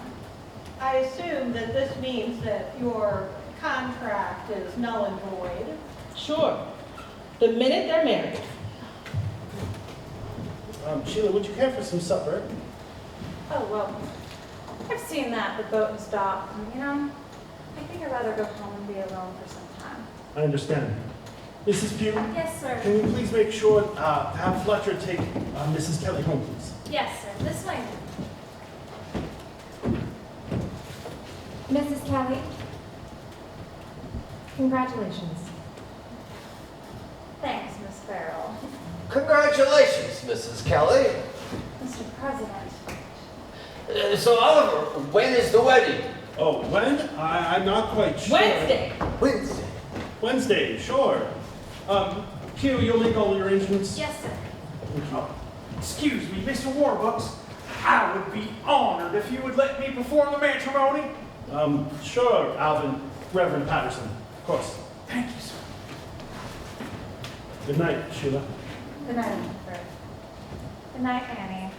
I assume that this means that your contract is null and void. Sure. The minute they're married. Sheila, would you care for some supper? Oh, well, I've seen that, the boat and dock. You know, I think I'd rather go home and be alone for some time. I understand. Mrs. Pugh? Yes, sir. Can you please make sure to have Fletcher take Mrs. Kelly home, please? Yes, sir. This way. Mrs. Kelly, congratulations. Thanks, Miss Farrell. Congratulations, Mrs. Kelly. Mr. President. So, Oliver, when is the wedding? Oh, when? I'm not quite sure. Wednesday. Wednesday. Wednesday, sure. Q, you'll make all the arrangements? Yes, sir. Excuse me, Mr. Warbucks. I would be honored if you would let me perform the matrimony. Sure, Alvin. Reverend Paterson. Of course. Thank you, sir. Good night, Sheila. Good night, Oliver. Good night, Annie.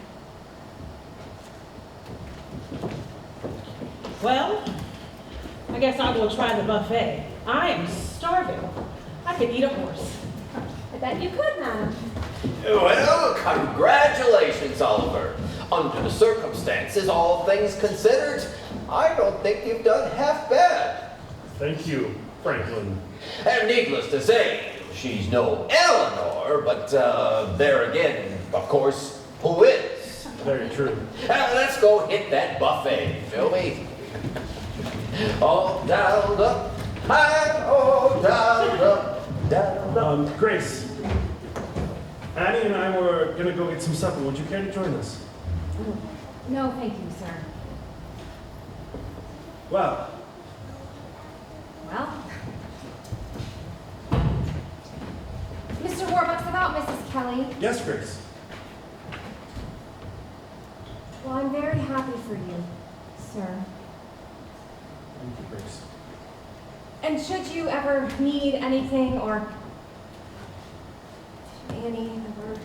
Well, I guess I'll go try the buffet. I am starving. I could eat a horse. I bet you could, madam. Well, congratulations, Oliver. Under the circumstances, all things considered, I don't think you've done half bad. Thank you, Franklin. And needless to say, she's no Eleanor, but there again, of course, who is? Very true. Let's go hit that buffet, shall we? All down up, high, all down up, down up. Grace, Annie and I were gonna go get some supper. Would you care to join us? No, thank you, sir. Well, Well, Mr. Warbucks, about Mrs. Kelly. yes, Grace. Well, I'm very happy for you, sir. Thank you, Grace. And should you ever need anything, or Annie ever...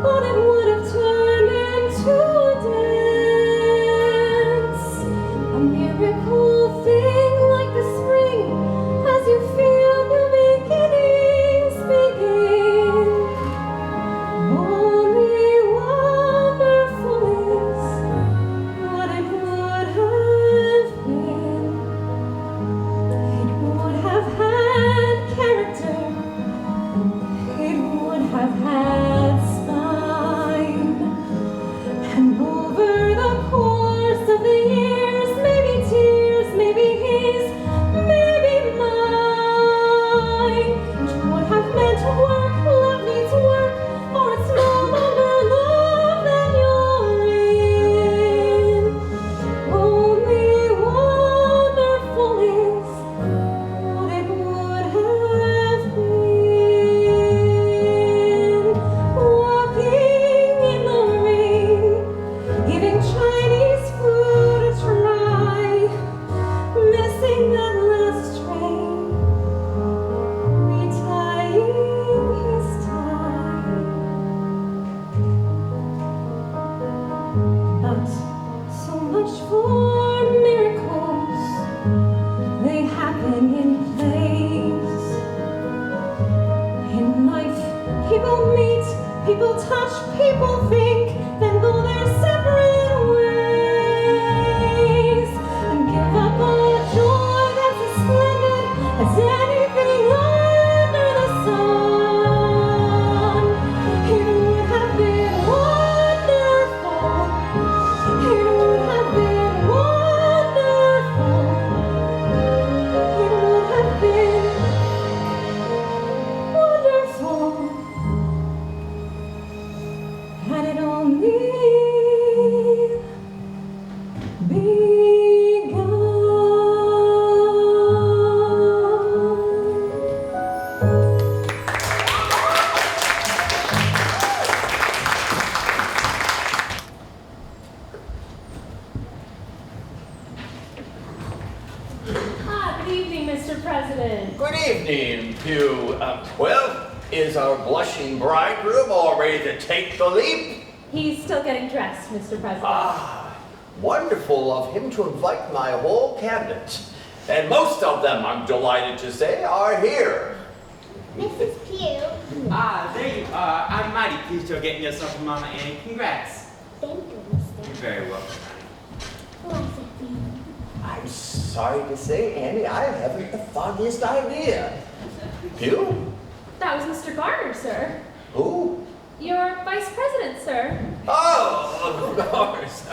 But it would have turned into a day. missing that last train, retying his time. But so much for miracles, they happen in place. In life, people meet, people touch, people think, then go their separate ways, and give up on a joy that's as splendid as anything under the sun. It would have been wonderful. It would have been wonderful. It would have been wonderful. Had it only Good evening, Mr. President. Good evening, Pew. Well, is our blushing bridegroom all ready to take the leap? He's still getting dressed, Mr. President. Ah, wonderful of him to invite my whole cabinet. And most of them, I'm delighted to say, are here. Mrs. Pugh. Ah, there you are. I'm mighty pleased you're getting yourself from Mama Annie. Congrats. Thank you, mister. You're very welcome. What's it mean? I'm sorry to say, Annie, I haven't the foggiest idea. Pew? That was Mr. Garner, sir. Who? Your vice president, sir. Oh, of course.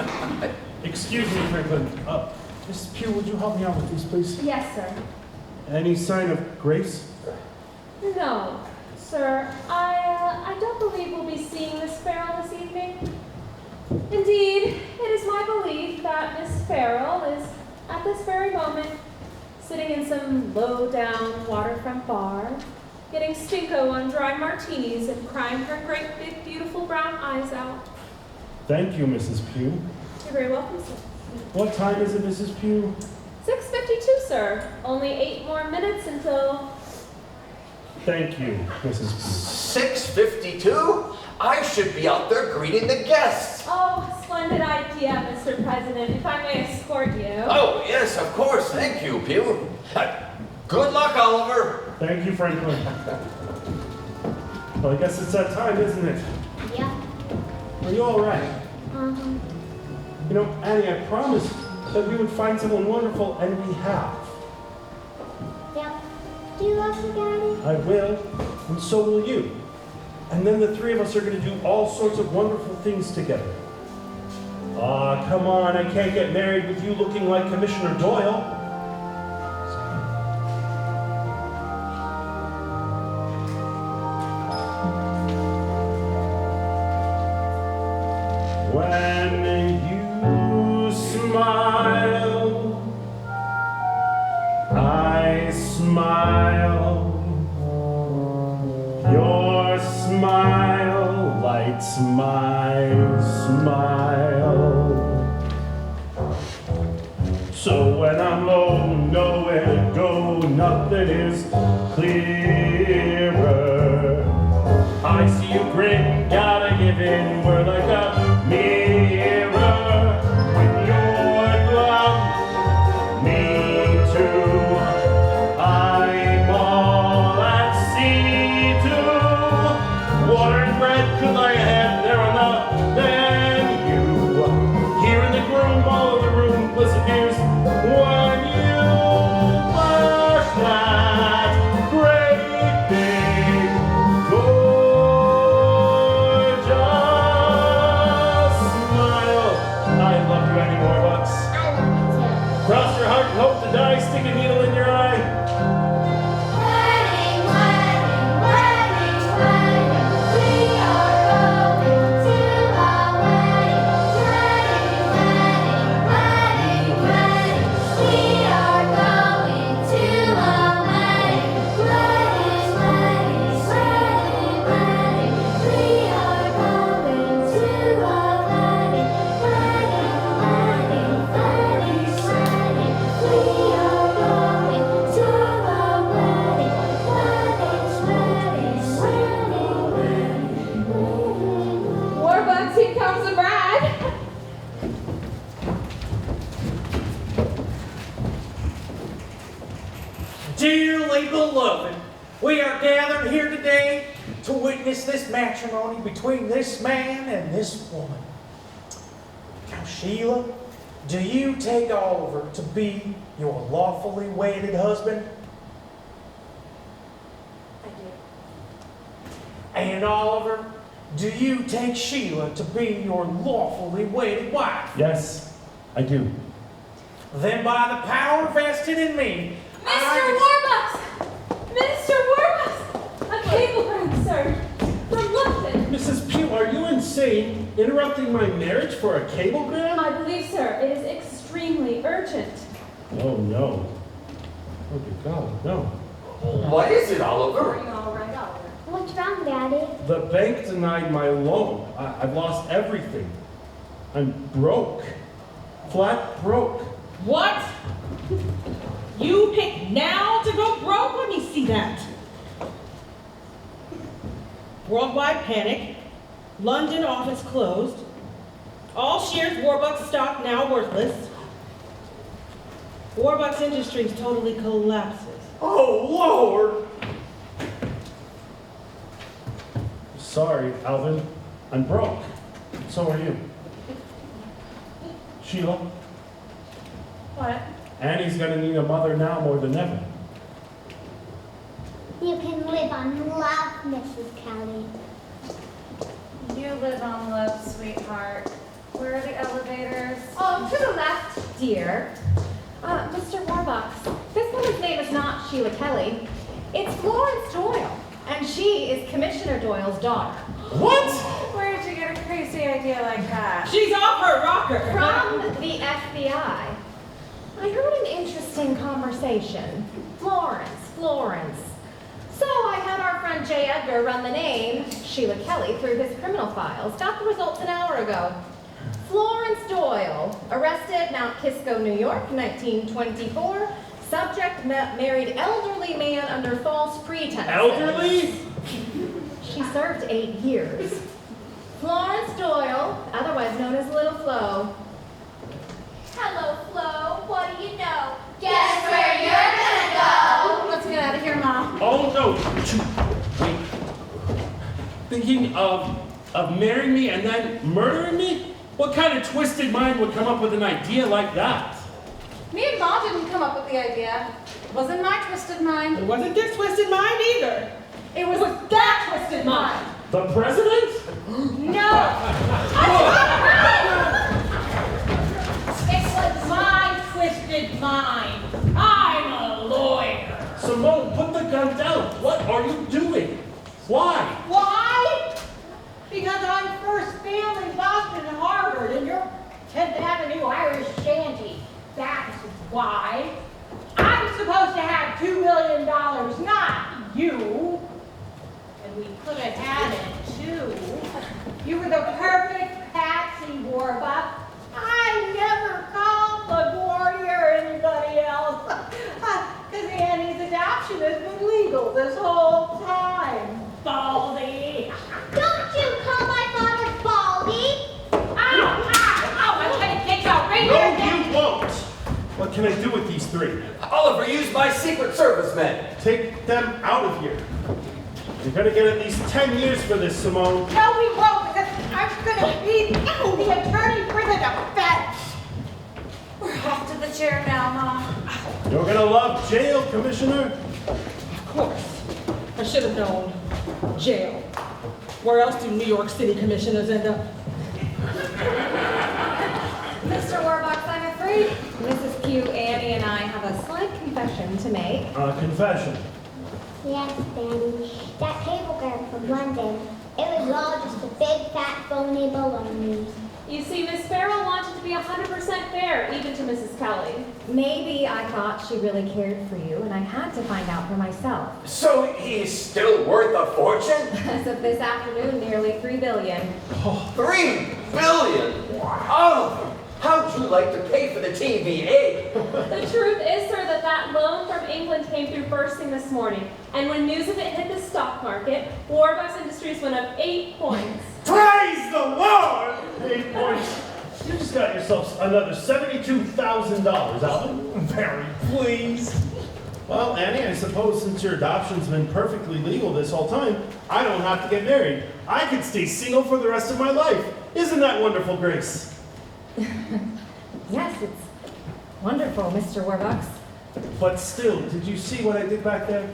Excuse me, Franklin. Mrs. Pugh, would you help me out with these, please? Yes, sir. Any sign of Grace? No, sir. I don't believe we'll be seeing Miss Farrell this evening. Indeed, it is my belief that Miss Farrell is, at this very moment, sitting in some low-down waterfront bar, getting stinko on dry martinis and crying her great, big, beautiful brown eyes out. Thank you, Mrs. Pugh. You're very welcome, sir. What time is it, Mrs. Pugh? 6:52, sir. Only 8 more minutes until... Thank you, Mrs. Pugh. 6:52? I should be out there greeting the guests. Oh, splendid idea, Mr. President, if I may escort you. Oh, yes, of course. Thank you, Pew. Good luck, Oliver. Thank you, Franklin. Well, I guess it's that time, isn't it? Yeah. Are you all right? Uh-huh. You know, Annie, I promised that we would find someone wonderful, and we have. Yeah. Do you love me, Daddy? I will, and so will you. And then the three of us are going to do all sorts of wonderful things together. Ah, come on, I can't get married with you looking like Commissioner Doyle. When you smile, I smile. Your smile lights my smile. So when I'm low, nowhere to go, nothing is clearer. I see you grin, gotta give in, we're like a mirror. When you're glum, me too. I'm all at sea too. Water and bread could lie ahead, there are not than you. Here in the groom, all of the room disappears when you flash that Dearly beloved, we are gathered here today to witness this matrimony between this man and this woman. Now, Sheila, do you take Oliver to be your lawfully wedded husband? I do. And Oliver, do you take Sheila to be your lawfully wedded wife? Yes, I do. Then by the power vested in me, Mr. Warbucks! Mr. Warbucks! A cablegram, sir, from London. Mrs. Pugh, are you insane? Interrupting my marriage for a cablegram? I believe, sir, it is extremely urgent. Oh, no. Oh, dear God, no. What is it, Are Oliver? you all right, Oliver? What's wrong, Daddy? The bank denied my loan. I've lost everything. I'm broke. Flat broke. What? You pick now to go broke? Let me see that. Worldwide panic. London office closed. All shares Warbucks stock now worthless. Warbucks Industries totally collapses. Oh, Lord! Sorry, Alvin. I'm broke. So are you. Sheila, What? Annie's gonna need a mother now more than ever. You can live on love, Mrs. Kelly. You live on love, sweetheart. Where are the elevators? Oh, to the left. Dear, Mr. Warbucks, this woman's name is not Sheila Kelly. It's Florence Doyle, and she is Commissioner Doyle's daughter. What? Where did you get a crazy idea like that? She's off her rocker. From the FBI. I heard an interesting conversation. Florence. So I had our friend J. Edgar run the name Sheila Kelly through his criminal files. Got the results an hour ago. Florence Doyle, arrested Mount Kisco, New York, 1924. Subject married elderly man under false pretenses. Elderly? She served 8 years. Florence Doyle, otherwise known as Little Flo. Hello, Flo. What do you know? Guess where you're gonna go? Let's get out of here, Mom. Oh, no. Wait. Thinking of marrying me and then murdering me? What kind of twisted mind would come up with an idea like that? Me and Ma didn't come up with the idea. It wasn't my twisted mind. It wasn't this twisted mind either. It was that twisted mind. The president? No! It was my twisted mind. I'm a lawyer. Simone, put the gun down. What are you doing? Why? Why? Because I'm first family Boston and Harvard and you're 10th Avenue Irish Shanty. That's why. I'm supposed to have $2 million, not you. And we could have had it too. You were the perfect Patsy, Warbucks. I never called the Gordy or anybody else. Because Annie's adoption has been legal this whole time. Baldy. Don't you call my father Baldy? Ow! I'm gonna kick out right No, here. you won't. What can I do with these three? Oliver used my Secret Service men. Take them out of here. You're gonna get at least 10 years for this, Simone. No, we won't, because I'm gonna be the attorney for the defense. We're off to the chair now, Mom. You're gonna love jail, Commissioner. Of course. I should have known. Jail. Where else do New York City commissioners end up? Mr. Warbucks, I'm afraid Mrs. Pugh, Annie, and I have a slight confession to make. Confession. Yes, Daddy. That cablegram from London, it was all just a big fat phony baloney. You see, Miss Farrell wanted to be 100% fair, even to Mrs. Kelly. Maybe I thought she really cared for you, and I had to find out for myself. So he's still worth a fortune? As of this afternoon, nearly $3 billion. $3 billion? Oliver, how'd you like to pay for the TVA? The truth is, sir, that loan from England came through first thing this morning, and when news of it hit the stock market, Warbucks Industries went up 8 points. Praise the Lord! 8 points. You just got yourself another $72,000, Alvin. Very pleased. Well, Annie, I suppose since your adoption's been perfectly legal this whole time, I don't have to get married. I could stay single for the rest of my life. Isn't that wonderful, Grace? Yes, it's wonderful, Mr. Warbucks. But still, did you see what I did back there?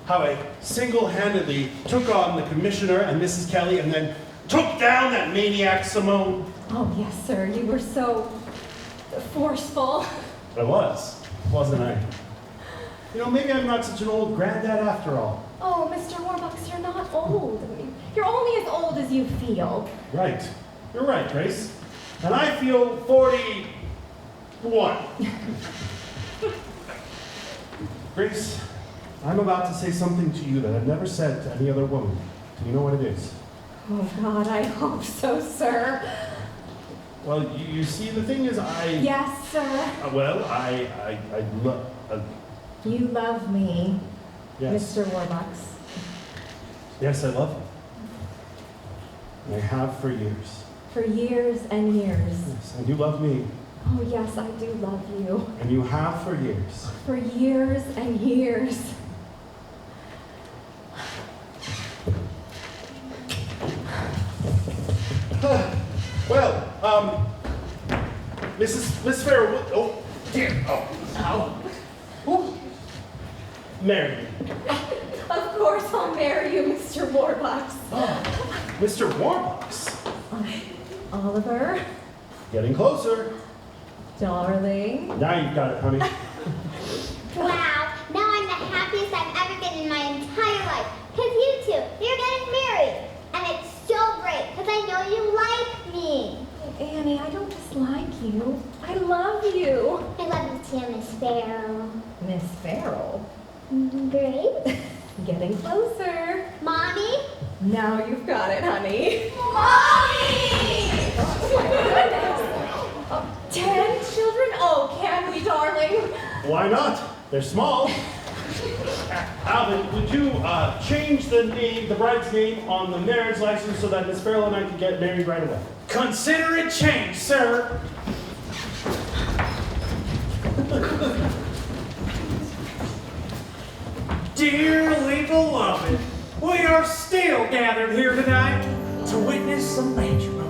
How I single-handedly took on the commissioner and Mrs. Kelly and then took down that maniac Simone? Oh, yes, sir. You were so forceful. I was, wasn't I? You know, maybe I'm not such an old granddad after all. Oh, Mr. Warbucks, you're not old. I mean, you're only as old as you feel. Right. You're right, Grace. And I feel 41. Grace, I'm about to say something to you that I've never said to any other woman. Do you know what it is? Oh, God, I hope so, sir. Well, you see, the thing is, Yes, sir. I love... You love me, yes. Mr. Warbucks. Yes, I love you. And I have for years. For years and years. Yes, and you love me. Oh, yes, I do love you. And you have for years. For years and years. Well, Miss Farrell, oh, dear, oh, ow. Ooh. Marry me. Of course I'll marry you, Mr. Warbucks. Oh, Mr. Warbucks. Oliver. Getting closer. Darling. Now you've got it, honey. Wow, now I'm the happiest I've ever been in my entire life. Because you two, you're getting married. And it's so great, because I know you like me. Annie, I don't just like you. I love you. I love you too, Miss Farrell. Miss Farrell. Great. Getting closer. Mommy? Now you've got it, honey. Mommy! Oh, my goodness. 10 children? Oh, can we, darling? Why not? They're small. Alvin, would you change the bride's name on the marriage license so that Miss Farrell and I can get married right away? Consider it changed, sir. Dearly beloved, we are still gathered here tonight to witness some matrimony.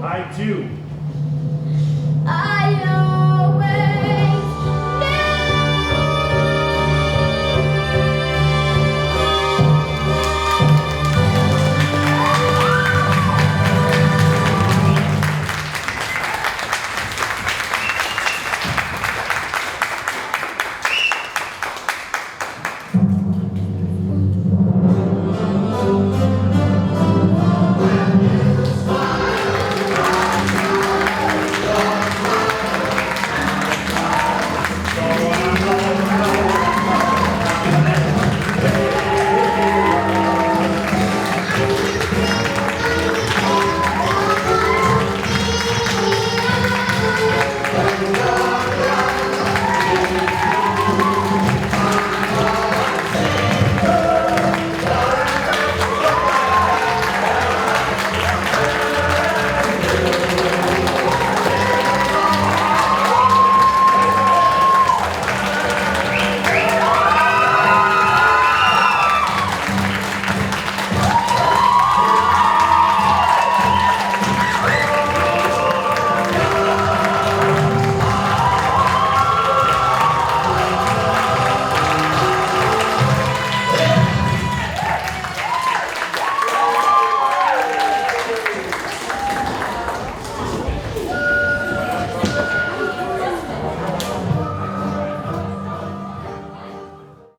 I do.